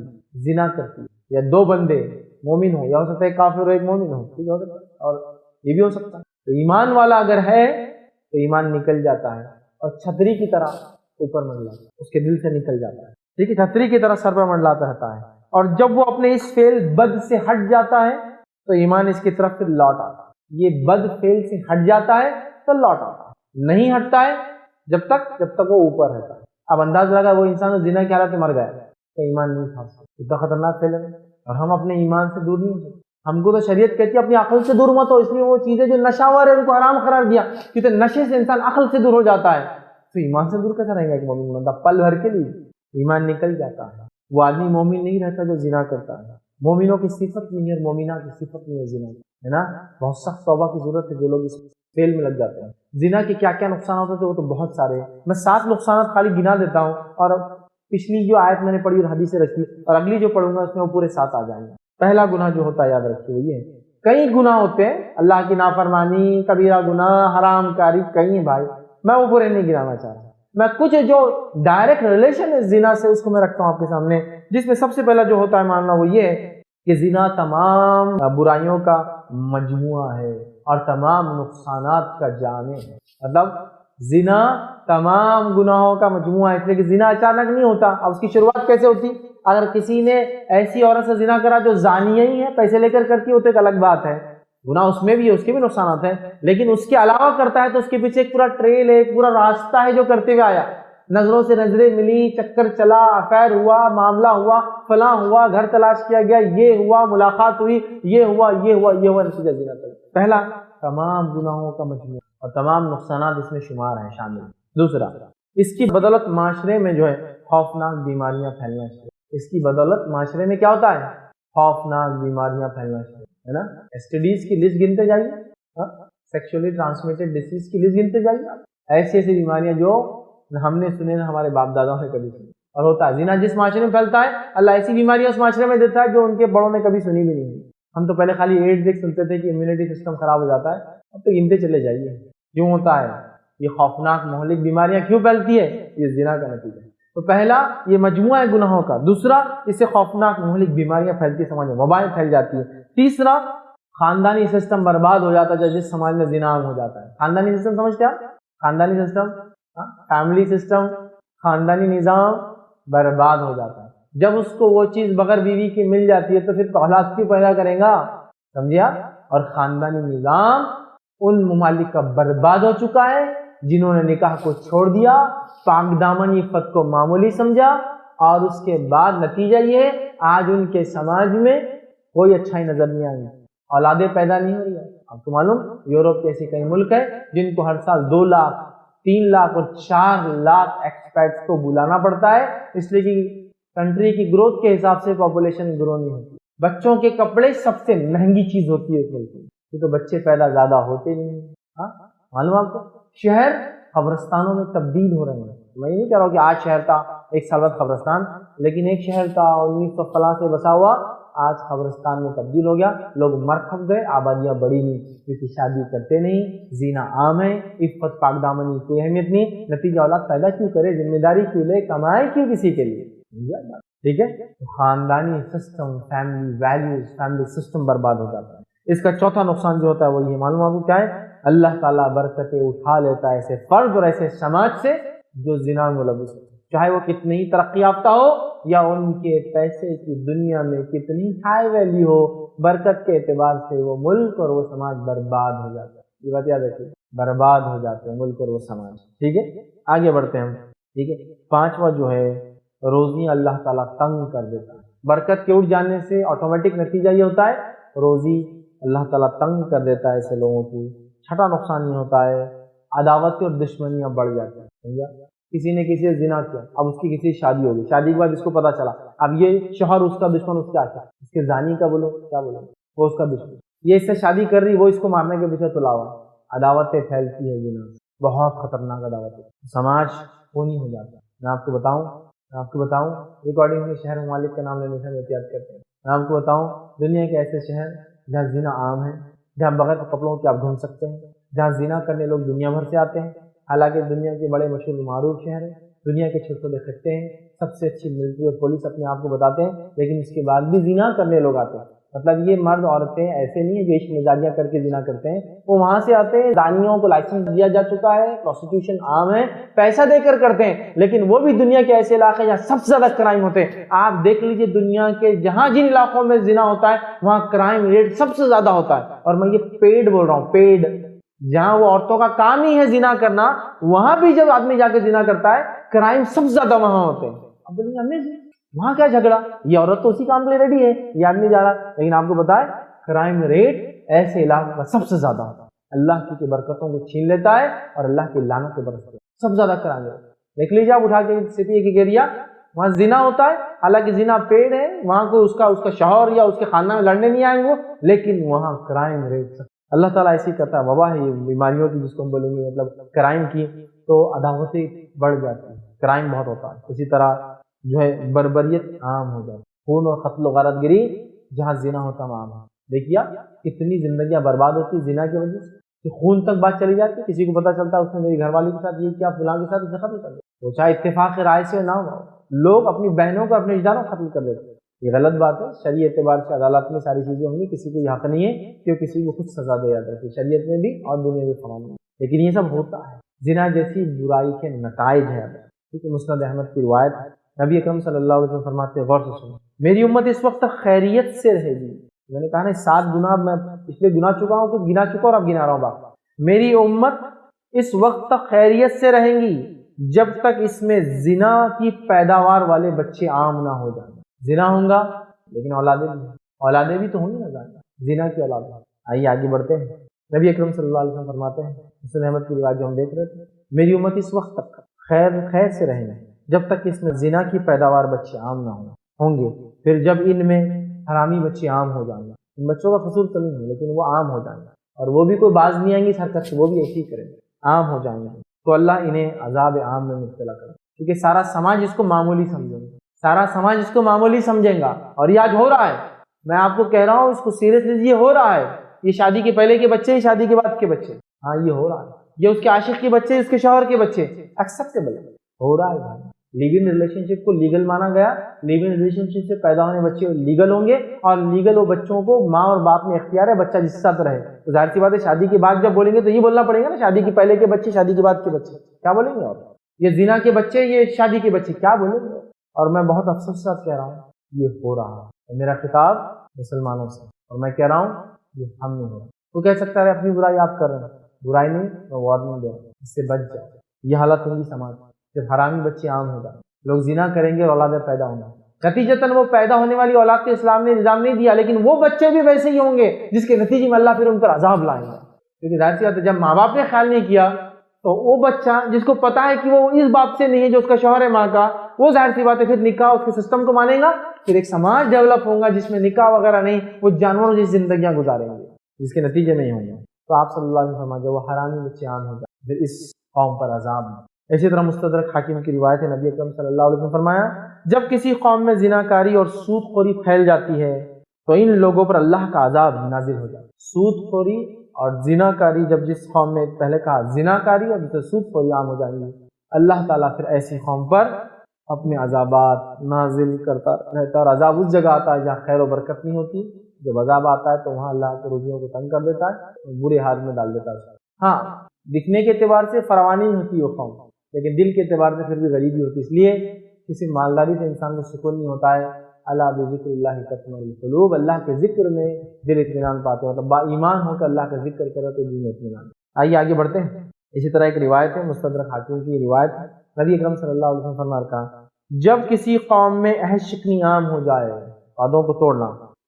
زنا کرتی ہے، یا دو بندے مومن ہو، یا ہو سکتا ہے کافر اور ایک مومن ہو، ٹھیک ہے، اور یہ بھی ہو سکتا ہے، تو ایمان والا اگر ہے تو ایمان نکل جاتا ہے اور چھتری کی طرح اوپر منڈلاتا ہے، اس کے دل سے نکل جاتا ہے، ٹھیک ہے، چھتری کی طرح سر پر منڈلاتا رہتا ہے، اور جب وہ اپنے اس فعل بد سے ہٹ جاتا ہے تو ایمان اس کی طرف پھر لوٹ آتا ہے، یہ بد فعل سے ہٹ جاتا ہے تو لوٹ آتا ہے، نہیں ہٹتا ہے جب تک وہ اوپر رہتا ہے۔ اب انداز لگا وہ انسان زنا کی حالت میں مر گیا تو ایمان نہیں تھا، اتنا خطرناک فعل ہے، اور ہم اپنے ایمان سے دور نہیں ہو سکتے۔ ہم کو تو شریعت کہتی ہے اپنی عقل سے دور مت ہو، اس لیے وہ چیزیں جو نشاور ہے ان کو حرام قرار دیا، کیونکہ نشے سے انسان عقل سے دور ہو جاتا ہے، تو ایمان سے دور کیسا رہے گا ایک مومن بندہ؟ پل بھر کے لیے ایمان نکل جاتا ہے۔ وہ آدمی مومن نہیں رہتا جو زنا کرتا ہے، مومنوں کی صفت نہیں ہے، مومنہ کی صفت نہیں ہے زنا، ہے نا؟ بہت سخت توبہ کی ضرورت ہے جو لوگ اس فعل میں لگ جاتے ہیں۔ زنا کے کیا کیا نقصانات ہوتے ہیں وہ تو بہت سارے ہیں، میں 7 نقصانات خالی گنا دیتا ہوں، اور پچھلی جو آیت میں نے پڑھی اور حدیثیں رکھی اور اگلی جو پڑھوں گا اس میں وہ پورے 7 آ جائیں گے۔ پہلا گناہ جو ہوتا ہے یاد رکھیے وہ یہ ہے، کئی گناہ ہوتے ہیں، اللہ کی نافرمانی، کبیرہ گناہ، حرام کاری، کئی ہیں بھائی، میں وہ پورے نہیں گنانا چاہ رہا، میں کچھ جو ڈائریکٹ ریلیشن ہے زنا سے اس کو میں رکھتا ہوں آپ کے سامنے، جس میں سب سے پہلا جو ہوتا ہے ماننا وہ یہ ہے کہ زنا تمام برائیوں کا مجموعہ ہے اور تمام نقصانات کا جامع ہے۔ مطلب زنا تمام گناہوں کا مجموعہ ہے، اس لیے کہ زنا اچانک نہیں ہوتا۔ اب اس کی شروعات کیسے ہوتی؟ اگر کسی نے ایسی عورت سے زنا کرا جو زانیہ ہی ہے، پیسے لے کر کرتی ہے، تو ایک الگ بات ہے، گناہ اس میں بھی ہے، اس کے بھی نقصانات ہیں، لیکن اس کے علاوہ کرتا ہے تو اس کے پیچھے ایک پورا ٹریل ہے، ایک پورا راستہ ہے جو کرتے ہوئے آیا، نظروں سے نظریں ملی، چکر چلا، افیئر ہوا، معاملہ ہوا، فلاں ہوا، گھر تلاش کیا گیا، یہ ہوا، ملاقات ہوئی، یہ ہوا، نتیجہ زنا کا۔ پہلا تمام گناہوں کا مجموعہ اور تمام نقصانات اس میں شمار ہیں، شامل۔ دوسرا، اس کی بدولت معاشرے میں جو ہے خوفناک بیماریاں پھیلنا شروع، اس کی بدولت معاشرے میں کیا ہوتا ہے؟ خوفناک بیماریاں پھیلنا شروع، ہے نا؟ ایسٹیڈیز کی لسٹ گنتے جائیے، سیکشولی ٹرانسمیٹڈ ڈیزیز کی لسٹ گنتے جائیے، ایسی ایسی بیماریاں جو ہم نے سنے نہ ہمارے باپ داداؤں نے کبھی سنی، اور ہوتا ہے زنا جس معاشرے میں پھیلتا ہے اللہ ایسی بیماریاں اس معاشرے میں دیتا ہے جو ان کے بڑوں نے کبھی سنی بھی نہیں۔ ہم تو پہلے خالی ایڈز دیکھ سنتے تھے کہ امیونٹی سسٹم خراب ہو جاتا ہے، اب تو گنتے چلے جائیے کیوں ہوتا ہے یہ خوفناک مہلک بیماریاں کیوں پھیلتی ہے؟ یہ زنا کا نتیجہ ہے۔ تو پہلا یہ مجموعہ ہے گناہوں کا، دوسرا اس سے خوفناک مہلک بیماریاں پھیلتی، سماج میں وبائیں پھیل جاتی ہے، تیسرا خاندانی سسٹم برباد ہو جاتا ہے جس سماج میں زنا عام ہو جاتا ہے۔ خاندانی سسٹم سمجھتے ہیں؟ خاندانی سسٹم، فیملی سسٹم، خاندانی نظام برباد ہو جاتا ہے جب اس کو وہ چیز بغیر بیوی کے مل جاتی ہے تو پھر اولاد کیوں پیدا کرے گا؟ سمجھیا؟ اور خاندانی نظام ان ممالک کا برباد ہو چکا ہے جنہوں نے نکاح کو چھوڑ دیا، پاک دامنی عفت کو معمولی سمجھا، اور اس کے بعد نتیجہ یہ ہے آج ان کے سماج میں کوئی اچھائی نظر نہیں آئی، اولادیں پیدا نہیں ہو رہی ہیں۔ آپ کو معلوم یورپ کے ایسے کئی ملک ہیں جن کو ہر سال 2 لاکھ 3 لاکھ اور 4 لاکھ ایکسپیٹس کو بلانا پڑتا ہے، اس لیے کہ کنٹری کی گروتھ کے حساب سے پاپولیشن گرو نہیں ہوتی۔ بچوں کے کپڑے سب سے مہنگی چیز ہوتی ہے اس ملک میں، کیونکہ بچے پیدا زیادہ ہوتے نہیں ہیں۔ معلوم آپ کو شہر قبرستانوں میں تبدیل ہو رہے ہیں۔ میں یہ نہیں کہہ رہا ہوں کہ آج شہر تھا 1 سال بعد قبرستان، لیکن ایک شہر تھا 1900 فلاں سے بسا ہوا، آج قبرستان میں تبدیل ہو گیا، لوگ مر کھپ گئے، آبادیاں بڑی نہیں کیونکہ شادی کرتے نہیں، زنا عام ہے، عفت پاک دامنی کوئی اہمیت نہیں، نتیجہ اولاد پیدا کیوں کرے، ذمہ داری کیوں لے، کمائے کیوں کسی کے لیے؟ ٹھیک ہے، خاندانی system, family values, family system برباد ہو جاتا ہے۔ اس کا چوتھا نقصان جو ہوتا ہے وہ یہ معلوم آپ کو کیا ہے؟ اللہ تعالیٰ برکتیں اٹھا لیتا ہے ایسے فرد اور ایسے سماج سے جو زنا میں ملوث ہے، چاہے وہ کتنی ہی ترقی یافتہ ہو یا ان کے پیسے کی دنیا میں کتنی ہائی ویلیو ہو، برکت کے اعتبار سے وہ ملک اور وہ سماج برباد ہو جاتا ہے۔ یہ بات یاد رکھیے، برباد ہو جاتے ہیں ملک اور وہ سماج۔ ٹھیک ہے، آگے بڑھتے ہیں ہم۔ ٹھیک ہے، پانچواں جو ہے روزی اللہ تعالیٰ تنگ کر دیتا ہے۔ برکت کے اٹھ جانے سے آٹومیٹک نتیجہ یہ ہوتا ہے روزی اللہ تعالیٰ تنگ کر دیتا ہے ایسے لوگوں کی۔ چھٹا نقصان یہ ہوتا ہے عداوتیں اور دشمنیاں بڑھ جاتی ہیں۔ سمجھا؟ کسی نے کسی سے زنا کیا، اب اس کی کسی سے شادی ہوگی، شادی کے بعد اس کو پتا چلا اب یہ شوہر اس کا دشمن، اس کا کیا، اس کے زانی کا بولو کیا بولو، وہ اس کا دشمن، یہ اس سے شادی کر رہی، وہ اس کو مارنے کے پیچھے تلا ہوا۔ عداوتیں پھیلتی ہیں زنا، بہت خطرناک عداوتیں، سماج خونی ہو جاتا ہے۔ میں آپ کو بتاؤں ریکارڈنگ میں شہر ممالک کا نام لینے سے احتیاط کرتے ہیں۔ میں آپ کو بتاؤں دنیا کے ایسے شہر جہاں زنا عام ہے، جہاں بغیر کپڑوں کے آپ گھوم سکتے ہیں، جہاں زنا کرنے لوگ دنیا بھر سے آتے ہیں، حالانکہ دنیا کے بڑے مشہور معروف شہر ہیں، دنیا کے چھوٹے چھوٹے خطے ہیں، سب سے اچھی ملٹری اور پولیس اپنے آپ کو بتاتے ہیں، لیکن اس کے بعد بھی زنا کرنے لوگ آتے ہیں۔ مطلب یہ مرد عورتیں ایسے نہیں ہیں جو عشق مزاجیاں کر کے زنا کرتے ہیں، وہ وہاں سے آتے ہیں، زانیوں کو لائسنس دیا جا چکا ہے، پروسٹیوشن عام ہے، پیسہ دے کر کرتے ہیں، لیکن وہ بھی دنیا کے ایسے علاقے جہاں سب سے زیادہ کرائم ہوتے ہیں۔ آپ دیکھ لیجئے دنیا کے جہاں جن علاقوں میں زنا ہوتا ہے وہاں کرائم ریٹ سب سے زیادہ ہوتا ہے، اور میں یہ پیڈ بول رہا ہوں، پیڈ، جہاں وہ عورتوں کا کام ہی ہے زنا کرنا، وہاں بھی جب آدمی جا کے زنا کرتا ہے کرائم سب سے زیادہ وہاں ہوتے ہیں۔ اب بولیں گے وہاں کیا جھگڑا، یہ عورت تو اسی کام کے لیے ریڈی ہے، یہ آدمی جا رہا ہے، لیکن آپ کو بتائے کرائم ریٹ ایسے علاقوں کا سب سے زیادہ ہوتا ہے۔ اللہ کی برکتوں کو چھین لیتا ہے اور اللہ کی لعنت برستی ہے، سب سے زیادہ کرائم ریٹ۔ دیکھ لیجیے آپ اٹھا کے سٹی ایک ایریا وہاں زنا ہوتا ہے، حالانکہ زنا پیڑ ہے، وہاں کوئی اس کا شوہر یا اس کے خاندان میں لڑنے نہیں آئیں گے، لیکن وہاں کرائم ریٹ اللہ تعالیٰ ایسے ہی کرتا ہے۔ وبا ہے یہ بیماریوں کی جس کو ہم بولیں گے، مطلب کرائم کی، تو عداوتیں بڑھ جاتی ہیں، کرائم بہت ہوتا ہے۔ اسی طرح جو ہے بربریت عام ہو جاتی، خون اور قتل و غارت گری جہاں زنا ہوتا ہے عام ہے۔ دیکھیے کتنی زندگیاں برباد ہوتی زنا کی وجہ سے، کہ خون تک بات چلی جاتی، کسی کو پتا چلتا ہے اس نے میری گھر والی کے ساتھ یہ کیا، فلاں کے ساتھ، اسے ختم کر دیا، تو چاہے اتفاق رائے سے نہ ہو، لوگ اپنی بہنوں کو، اپنے رشتہ داروں کو ختم کر دیتے ہیں۔ یہ غلط بات ہے، شرعی اعتبار سے عدالت میں ساری چیزیں ہوں گی، کسی کو یہ حق نہیں ہے کہ وہ کسی کو خود سزا دے جاتا ہے، شریعت میں بھی اور دنیا میں فرمان میں، لیکن یہ سب ہوتا ہے۔ زنا جیسی برائی کے نتائج ہے۔ ٹھیک ہے، مسند احمد کی روایت، نبی اکرم صلی اللہ علیہ وسلم فرماتے ہیں، غور سے سنو، میری امت اس وقت تک خیریت سے رہے گی۔ میں نے کہا نا 7 گناہ میں پچھلے گناہ چکا ہوں، کچھ گنا چکا اور اب گنا رہا ہوں بات۔ میری امت اس وقت تک خیریت سے رہیں گی جب تک اس میں زنا کی پیداوار والے بچے عام نہ ہو جائیں۔ زنا ہوں گا لیکن اولادیں بھی تو ہوں گی نا، زنا کی اولاد۔ آئیے آگے بڑھتے ہیں۔ نبی اکرم صلی اللہ علیہ وسلم فرماتے ہیں، مسند احمد کی روایت جو ہم دیکھ رہے تھے، میری امت اس وقت تک خیر سے رہیں گے جب تک اس میں زنا کی پیداوار بچے عام نہ ہوں گے، پھر جب ان میں حرامی بچے عام ہو جائیں گے، ان بچوں کا قصور تو نہیں ہے لیکن وہ عام ہو جائیں گے، اور وہ بھی کوئی باز نہیں آئیں گے اس حرکت سے، وہ بھی ایسے ہی کریں گے، عام ہو جائیں گے، تو اللہ انہیں عذاب عام میں مبتلا کرے، کیونکہ سارا سماج اس کو معمولی سمجھے گا، سارا سماج اس کو معمولی سمجھیں گا، اور یہ آج ہو رہا ہے۔ میں آپ کو کہہ رہا ہوں، اس کو سیریس لیجیے، ہو رہا ہے۔ یہ شادی کے پہلے کے بچے، شادی کے بعد کے بچے، ہاں یہ ہو رہا ہے۔ یہ اس کے عاشق کے بچے، اس کے شوہر کے بچے، ایکسیپٹیبل ہو رہا ہے۔ لیگل ریلیشن شپ کو لیگل مانا گیا، لیگل ریلیشن شپ سے پیدا ہونے بچے لیگل ہوں گے، اور لیگل وہ بچوں کو ماں اور باپ میں اختیار ہے بچہ جس کے ساتھ رہے۔ تو ظاہر سی بات ہے شادی کے بعد جب بولیں گے تو یہ بولنا پڑے گا نا، شادی کے پہلے کے بچے، شادی کے بعد کے بچے کیا بولیں گے؟ اور یہ زنا کے بچے، یہ شادی کے بچے کیا بولیں گے؟ اور میں بہت افسوس کے ساتھ کہہ رہا ہوں یہ ہو رہا ہے۔ میرا خطاب مسلمانوں سے، اور میں کہہ رہا ہوں یہ ہم نہیں ہو رہا۔ تو کہہ سکتا ہے اپنی برائی آپ کر رہے ہیں، برائی نہیں، میں وارننگ دے رہا ہوں، اس سے بچ جاؤ۔ یہ حالت ہوگی سماج، جب حرامی بچے عام ہو جائیں، لوگ زنا کریں گے اور اولادیں پیدا ہوں گی، نتیجتاً وہ پیدا ہونے والی اولاد کے اسلام نے نظام نہیں دیا، لیکن وہ بچے بھی ویسے ہی ہوں گے جس کے نتیجے میں اللہ پھر ان پر عذاب لائیں گا۔ کیونکہ ظاہر سی بات ہے جب ماں باپ نے خیال نہیں کیا تو وہ بچہ جس کو پتا ہے کہ وہ اس باپ سے نہیں ہے جو اس کا شوہر ہے ماں کا، وہ ظاہر سی بات ہے پھر نکاح اس کے سسٹم کو مانے گا، پھر ایک سماج ڈیولپ ہوگا جس میں نکاح وغیرہ نہیں، وہ جانوروں جیسی زندگیاں گزاریں گے، جس کے نتیجے میں ہی ہوں گے۔ تو آپ صلی اللہ علیہ وسلم جو وہ حرامی بچے عام ہو جائیں پھر اس قوم پر عذاب ہے۔ اسی طرح مستدرک حاکم کی روایت ہے، نبی اکرم صلی اللہ علیہ وسلم فرمایا، جب کسی قوم میں زناکاری اور سود خوری پھیل جاتی ہے تو ان لوگوں پر اللہ کا عذاب نازل ہو جاتا ہے۔ سود خوری اور زناکاری، جب جس قوم میں پہلے کہا زناکاری اور جسے سود خوری عام ہو جائیں گی، اللہ تعالیٰ پھر ایسی قوم پر اپنے عذابات نازل کرتا رہتا ہے، اور عذاب اس جگہ آتا ہے جہاں خیر و برکت نہیں ہوتی۔ جب عذاب آتا ہے تو وہاں اللہ کے روزیوں کو تنگ کر دیتا ہے، برے حال میں ڈال دیتا ہے۔ ہاں دکھنے کے اعتبار سے فراوانی ہوتی ہے وہ قوم، لیکن دل کے اعتبار سے پھر بھی غریبی ہوتی ہے، اس لیے کسی مالداری سے انسان کو سکون نہیں ہوتا ہے۔ اللہ بذکر اللہ تطمئن القلوب، اللہ کے ذکر میں دل اطمینان پاتے ہیں، مطلب با ایمان ہو کر اللہ کا ذکر کرے تو دل میں اطمینان۔ آئیے آگے بڑھتے ہیں۔ اسی طرح ایک روایت ہے، مستدرک حاکم کی روایت، نبی اکرم صلی اللہ علیہ وسلم فرمایا کہا، جب کسی قوم میں عہد شکنی عام ہو جائے، وعدوں کو توڑنا،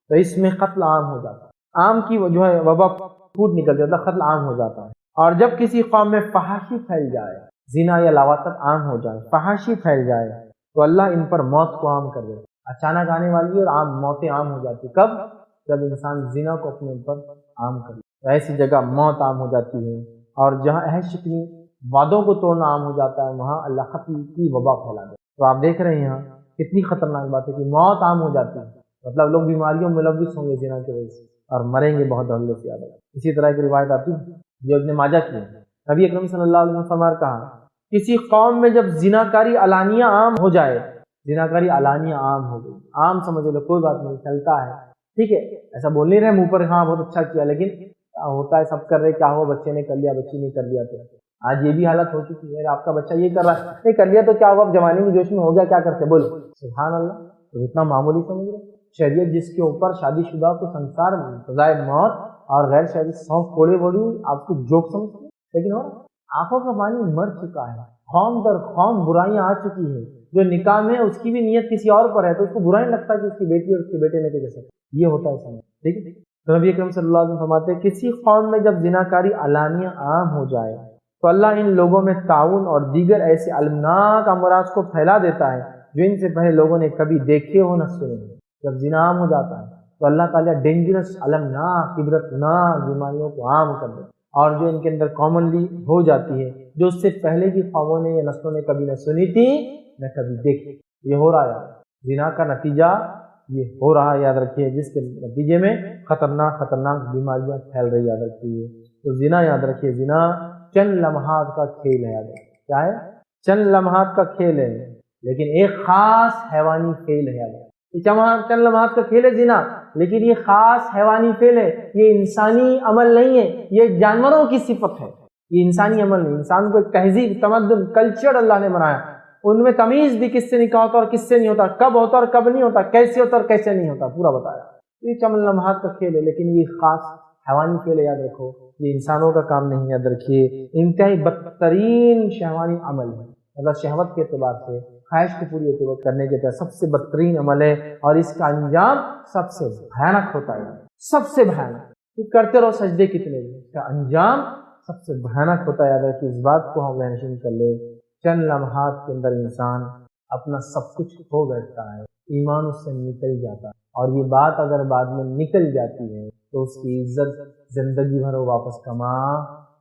تو اس میں قتل عام ہو جاتا ہے، عام کی جو ہے وبا پھوٹ نکل جاتا ہے، قتل عام ہو جاتا ہے۔ اور جب کسی قوم میں فحاشی پھیل جائے، زنا یا لواطت عام ہو جائے، فحاشی پھیل جائے، تو اللہ ان پر موت کو عام کر دیتا ہے۔ اچانک آنے والی اور عام موتیں عام ہو جاتی، کب؟ جب انسان زنا کو اپنے اوپر عام کر لیتا، ایسی جگہ موت عام ہو جاتی ہے۔ اور جہاں عہد شکنی، وعدوں کو توڑنا عام ہو جاتا ہے، وہاں اللہ قتل کی وبا پھیلا دیتا ہے۔ تو آپ دیکھ رہے ہیں یہاں کتنی خطرناک بات ہے کہ موت عام ہو جاتی ہے، مطلب لوگ بیماریوں میں ملوث ہوں گے زنا کی وجہ سے اور مریں گے بہت ڈھلے سے زیادہ۔ اسی طرح کی روایت آتی ہے جو ابن ماجہ کی ہے، نبی اکرم صلی اللہ علیہ وسلم نے کہا، کسی قوم میں جب زناکاری علانیہ عام ہو جائے، زناکاری علانیہ عام ہو گئی، عام سمجھ لو کوئی بات نہیں، چلتا ہے، ٹھیک ہے, ایسا بول نہیں رہے منہ پر ہاں بہت اچھا کیا, لیکن ہوتا ہے سب کر رہے, کیا ہوا بچے نے کر لیا بچی نے کر لیا. تو آج یہ بھی حالت ہو چکی ہے, آپ کا بچہ یہ کر رہا ہے, نہیں کر لیا تو کیا ہوا, اب جوانی میں جوش میں ہو گیا, کیا کرتے بولو سبحان اللہ. تو اتنا معمولی سمجھ رہے, شریعت جس کے اوپر شادی شدہ کو سنسار سزائے موت اور غیر شادی 100 کوڑے بوڑی آپ کو جوک سمجھتے, لیکن اور آنکھوں کا پانی مر چکا ہے, قوم در قوم برائیاں آ چکی ہے. جو نکاح میں اس کی بھی نیت کسی اور پر ہے تو اس کو برا نہیں لگتا کہ اس کی بیٹی اور اس کے بیٹے نے کیسے, یہ ہوتا ہے سمجھ. ٹھیک ہے, تو نبی اکرم صلی اللہ علیہ وسلم فرماتے ہیں کسی قوم میں جب زناکاری علانیہ عام ہو جائے تو اللہ ان لوگوں میں تعاون اور دیگر ایسے المناک امراض کو پھیلا دیتا ہے جو ان سے پہلے لوگوں نے کبھی دیکھے ہو نہ سنے ہو. جب زنا عام ہو جاتا ہے تو اللہ تعالیٰ ڈینجرس المناک عبرتناک بیماریوں کو عام کر دیتا ہے, اور جو ان کے اندر کامنلی ہو جاتی ہے جو اس سے پہلے کی قوموں نے یا نسلوں نے کبھی نہ سنی تھی نہ کبھی دیکھی. یہ ہو رہا ہے زنا کا نتیجہ, یہ ہو رہا ہے یاد رکھیے, جس کے نتیجے میں خطرناک بیماریاں پھیل رہی, یاد رکھیے. تو زنا یاد رکھیے, زنا چند لمحات کا کھیل ہے, یاد رکھیے کیا ہے, چند لمحات کا کھیل ہے, لیکن ایک خاص حیوانی کھیل ہے. یاد رکھیے چند لمحات کا کھیل ہے زنا, لیکن یہ خاص حیوانی کھیل ہے, یہ انسانی عمل نہیں ہے, یہ جانوروں کی صفت ہے, یہ انسانی عمل نہیں. انسان کو ایک تہذیب تمدن کلچر اللہ نے بنایا, ان میں تمیز بھی کس سے نکاح ہوتا اور کس سے نہیں ہوتا, کب ہوتا اور کب نہیں ہوتا, کیسے ہوتا اور کیسے نہیں ہوتا, پورا بتایا. یہ چند لمحات کا کھیل ہے, لیکن یہ خاص حیوانی کھیل ہے, یاد رکھو یہ انسانوں کا کام نہیں. یاد رکھیے انتہائی بدترین شہوانی عمل ہے, مطلب شہوت کے اعتبار سے خواہش کو پوری اعتبار کرنے کے سب سے بدترین عمل ہے, اور اس کا انجام سب سے بھیانک ہوتا ہے, سب سے بھیانک. کرتے رہو سجدے کتنے, اس کا انجام سب سے بھیانک ہوتا ہے. یاد رکھیے اس بات کو ہم ذہن کر لیں, چند لمحات کے اندر انسان اپنا سب کچھ کھو بیٹھتا ہے, ایمان اس سے نکل جاتا ہے, اور یہ بات اگر بعد میں نکل جاتی ہے تو اس کی عزت زندگی بھر وہ واپس کما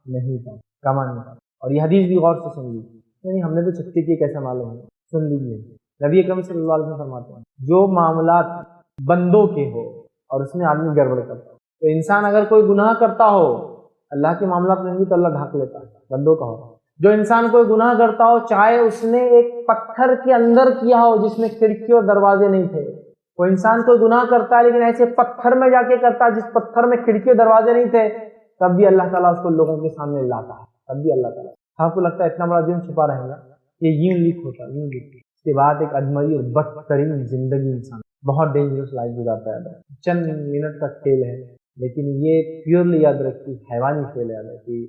نہیں پاتا. اور یہ حدیث بھی غور سے سن لیجیے, یعنی ہم نے تو چکتی کی کیسا معلوم ہے, سن لیجیے. نبی اکرم صلی اللہ علیہ وسلم فرماتے ہیں جو معاملات بندوں کے ہو اور اس میں آدمی گڑبڑ کرتا ہو, تو انسان اگر کوئی گناہ کرتا ہو اللہ کے معاملات میں بھی تو اللہ ڈھانک لیتا ہے, بندوں کا ہو. جو انسان کوئی گناہ کرتا ہو, چاہے اس نے ایک پتھر کے اندر کیا ہو جس میں کھڑکی اور دروازے نہیں تھے, وہ انسان کوئی گناہ کرتا ہے لیکن ایسے پتھر میں جا کے کرتا ہے جس پتھر میں کھڑکی اور دروازے نہیں تھے, تب بھی اللہ تعالیٰ اس کو لوگوں کے سامنے لاتا ہے. تب بھی اللہ تعالیٰ, آپ کو لگتا ہے اتنا بڑا دن چھپا رہے گا, یہ یوں لیک ہوتا ہے, یوں لیک. اس کے بعد ایک اجمعی اور بدترین زندگی انسان بہت ڈینجرس لائف گزارتا ہے. چند منٹ کا کھیل ہے, لیکن یہ پیورلی یاد رکھیے حیوانی کھیل ہے. یاد رکھیے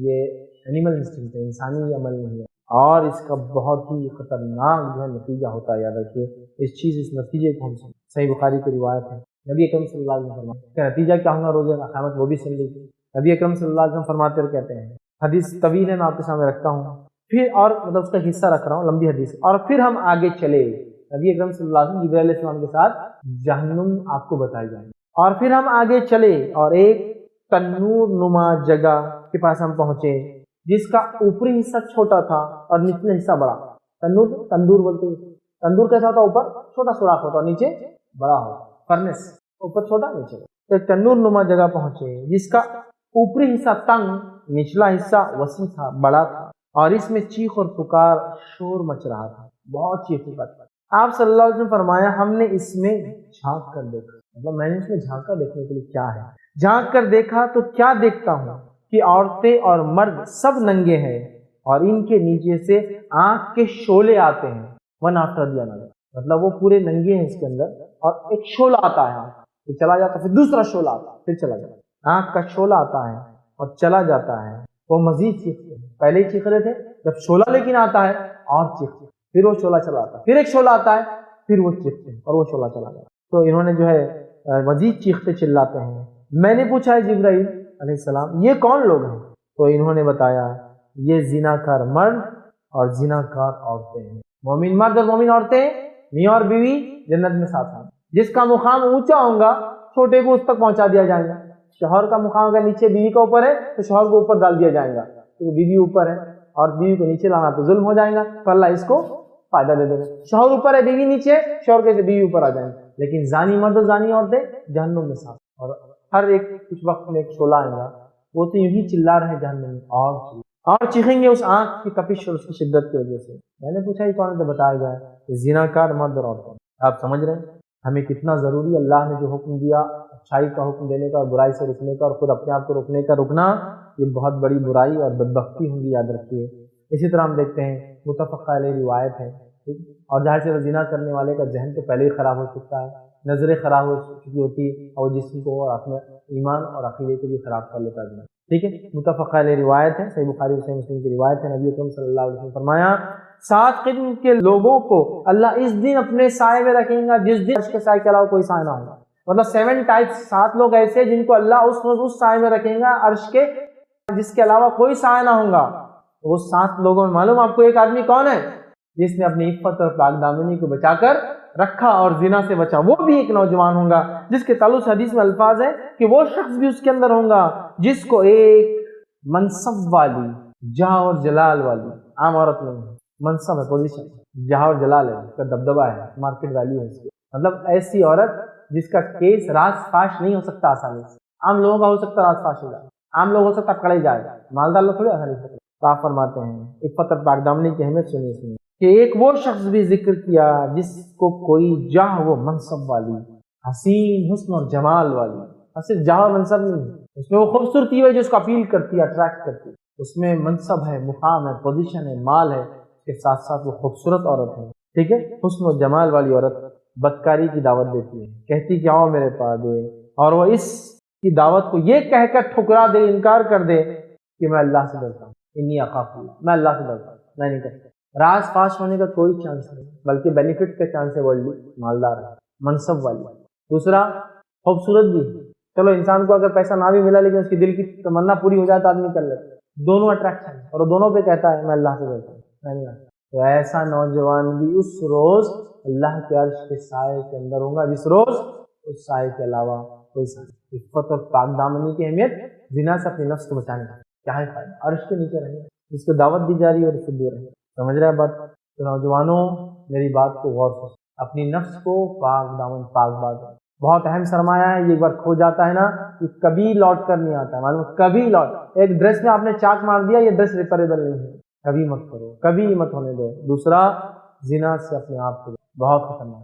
یہ اینیمل انسٹنکٹ ہے, انسانی عمل نہیں ہے, اور اس کا بہت ہی خطرناک جو ہے نتیجہ ہوتا ہے. یاد رکھیے اس نتیجے کو ہم صحیح بخاری کی روایت ہے, نبی اکرم صلی اللہ علیہ وسلم فرماتے ہیں نتیجہ کیا ہوگا روز قیامت, وہ بھی سن لیجیے. نبی اکرم صلی اللہ علیہ وسلم فرماتے اور کہتے ہیں, حدیث طویل ہے, میں آپ کے سامنے رکھتا ہوں, پھر اور مطلب اس کا حصہ رکھ رہا ہوں, لمبی حدیث. اور پھر ہم آگے چلے, نبی اکرم صلی اللہ علیہ وسلم جبرائیل علیہ السلام کے ساتھ جہنم آپ کو بتائی جائے, اور پھر ہم آگے چلے اور ایک تنور نما جگہ کے پاس ہم پہنچے جس کا اوپری حصہ چھوٹا تھا اور نچلا حصہ بڑا. تندور بولتے ہیں, تندور کیسا ہوتا, اوپر چھوٹا سوراخ ہوتا اور نیچے بڑا ہوتا, فرنس اوپر چھوٹا نیچے. تو ایک تنور نما جگہ پہنچے جس کا اوپری حصہ تنگ, نچلا حصہ وسیع تھا, بڑا تھا, اور اس میں چیخ اور پکار شور مچ رہا تھا, بہت چیخ پکار. آپ صلی اللہ علیہ وسلم فرمایا ہم نے اس میں جھانک کر دیکھا, مطلب میں نے اس میں جھانکا دیکھنے کے لیے کیا ہے, جھانک کر دیکھا تو کیا دیکھتا ہوں کہ عورتیں اور مرد سب ننگے ہیں, اور ان کے نیچے سے آنکھ کے شعلے آتے ہیں. ون آفٹر دی انادر, مطلب وہ پورے ننگے ہیں اس کے اندر, اور ایک شعلہ آتا ہے, پھر چلا جاتا, پھر دوسرا شعلہ آتا ہے, پھر چلا جاتا. آنکھ کا شعلہ آتا ہے اور چلا جاتا ہے, وہ مزید چیختے ہیں. پہلے ہی چیخ رہے تھے, جب شعلہ لیکن آتا ہے اور چیختے, پھر وہ شعلہ چلا آتا ہے, پھر ایک شعلہ آتا ہے, پھر وہ چیختے ہیں اور وہ شعلہ چلا جاتا. تو انہوں نے جو ہے مزید چیختے چلاتے ہیں. میں نے پوچھا ہے جبرائیل علیہ السلام یہ کون لوگ ہیں, تو انہوں نے بتایا یہ زناکار مرد اور زناکار عورتیں ہیں. مومن مرد اور مومن عورتیں, میاں اور بیوی جنت میں ساتھ ہیں. جس کا مقام اونچا ہوگا چھوٹے کو اس تک پہنچا دیا جائے گا. شوہر کا مقام اگر نیچے بیوی کا اوپر ہے تو شوہر کو اوپر ڈال دیا جائے گا, تو بیوی اوپر ہے اور بیوی کو نیچے لانا تو ظلم ہو جائے گا, تو اللہ اس کو فائدہ دے دے گا. شوہر اوپر ہے بیوی نیچے, شوہر کے بیوی اوپر آ جائیں گے. لیکن زانی مرد اور زانی عورتیں جہنم میں ساتھ, اور ہر ایک کچھ وقت میں ایک شعلہ آئے گا, وہ تو یوں ہی چلا رہے جہنم میں, اور چیخیں گے اس آنکھ کی تپش اور اس کی شدت کی وجہ سے. میں نے پوچھا یہ کون ہے, تو بتایا گیا کہ زناکار مرد اور عورتیں. آپ سمجھ رہے ہیں, ہمیں کتنا ضروری اللہ نے جو حکم دیا اچھائی کا حکم دینے کا اور برائی سے رکنے کا اور خود اپنے آپ کو روکنے کا رکنا، یہ بہت بڑی برائی اور بدبختی ہوں گی، یاد رکھیے۔ اسی طرح ہم دیکھتے ہیں متفق علیہ روایت ہے، اور ظاہر سے زنا کرنے والے کا ذہن تو پہلے ہی خراب ہو چکا ہے، نظریں خراب ہو چکی ہوتی ہے، اور جسم کو اور اپنے ایمان اور عقیدے کو بھی خراب کر لیتا ہے۔ ٹھیک ہے، متفق علیہ روایت ہے، صحیح بخاری اور صحیح مسلم کی روایت ہے۔ نبی اکرم صلی اللہ علیہ وسلم نے فرمایا 7 قسم کے لوگوں کو اللہ اس دن اپنے سائے میں رکھیں گا جس دن عرش کے سائے کے علاوہ کوئی سائے نہ ہوگا۔ مطلب 7 ٹائپس، 7 لوگ ایسے جن کو اللہ اس سائے میں رکھیں گا عرش کے جس کے علاوہ کوئی سایہ نہ ہوگا۔ وہ 7 لوگوں میں معلوم آپ کو ایک آدمی کون ہے؟ جس نے اپنی عفت اور پاک دامنی کو بچا کر رکھا اور زنا سے بچا، وہ بھی ایک نوجوان ہوگا جس کے تعلق سے حدیث میں الفاظ ہے کہ وہ شخص بھی اس کے اندر ہوگا جس کو ایک منصب والی، جاہ اور جلال والی، عام عورت نہیں ہے، منصب ہے، پوزیشن، جاہ اور جلال ہے، اس کا دبدبہ ہے، مارکیٹ ویلیو ہے اس کی، مطلب ایسی عورت جس کا کیس راز فاش نہیں ہو سکتا آسانی سے۔ عام لوگوں کا ہو سکتا راز فاش ہو جائے، عام لوگ ہو سکتا پکڑے جائے، مالدار لوگ تھوڑی آسانی سے۔ تو آپ فرماتے ہیں عفت اور پاک دامنی کی اہمیت سنیے کہ ایک وہ شخص بھی ذکر کیا جس کو کوئی جاہ و منصب والی، حسین حسن اور جمال والی، اور صرف جاہ و منصب نہیں، اس میں وہ خوبصورتی ہے جو اس کو اپیل کرتی ہے، اٹریکٹ کرتی ہے، اس میں منصب ہے، مقام ہے، پوزیشن ہے، مال ہے، اس کے ساتھ ساتھ وہ خوبصورت عورت ہے، ٹھیک ہے، حسن و جمال والی عورت بدکاری کی دعوت دیتی ہے، کہتی کہ آؤ میرے پاس دے، اور وہ اس کی دعوت کو یہ کہہ کر ٹھکرا دے، انکار کر دے کہ میں اللہ سے ڈرتا ہوں، انی اخاف اللہ، میں اللہ سے ڈرتا ہوں، میں نہیں کرتا۔ راز فاش ہونے کا کوئی چانس نہیں، بلکہ بینیفٹ کا چانس ہے، ورلڈ مالدار ہے، منصب والی۔ دوسرا خوبصورت بھی، چلو انسان کو اگر پیسہ نہ بھی ملا لیکن اس کی دل کی تمنا پوری ہو جائے تو آدمی کر لیتا ہے، دونوں اٹریکشن، اور دونوں پہ کہتا ہے میں اللہ سے ڈرتا ہوں، میں نہیں کرتا۔ تو ایسا نوجوان بھی اس روز اللہ کے عرش کے سائے کے اندر ہوگا جس روز اس سائے کے علاوہ کوئی سائے۔ عفت اور پاک دامنی کی اہمیت، زنا سے اپنے نفس کو بچانے کا کیا ہے فائدہ، عرش کے نیچے رہے، جس کو دعوت دی جا رہی ہے اور اس سے دور رہے۔ سمجھ رہے ہیں بات؟ تو نوجوانوں میری بات کو غور سے، اپنی نفس کو پاک دامن، پاک باز، بہت اہم سرمایہ ہے، یہ ایک بار کھو جاتا ہے نا کہ کبھی لوٹ کر نہیں آتا، معلوم کبھی لوٹ۔ ایک ڈریس میں آپ نے چاک مار دیا، یہ ڈریس ریپیریبل نہیں ہے، کبھی مت کرو، کبھی مت ہونے دو۔ دوسرا زنا سے اپنے آپ کو، بہت خطرناک۔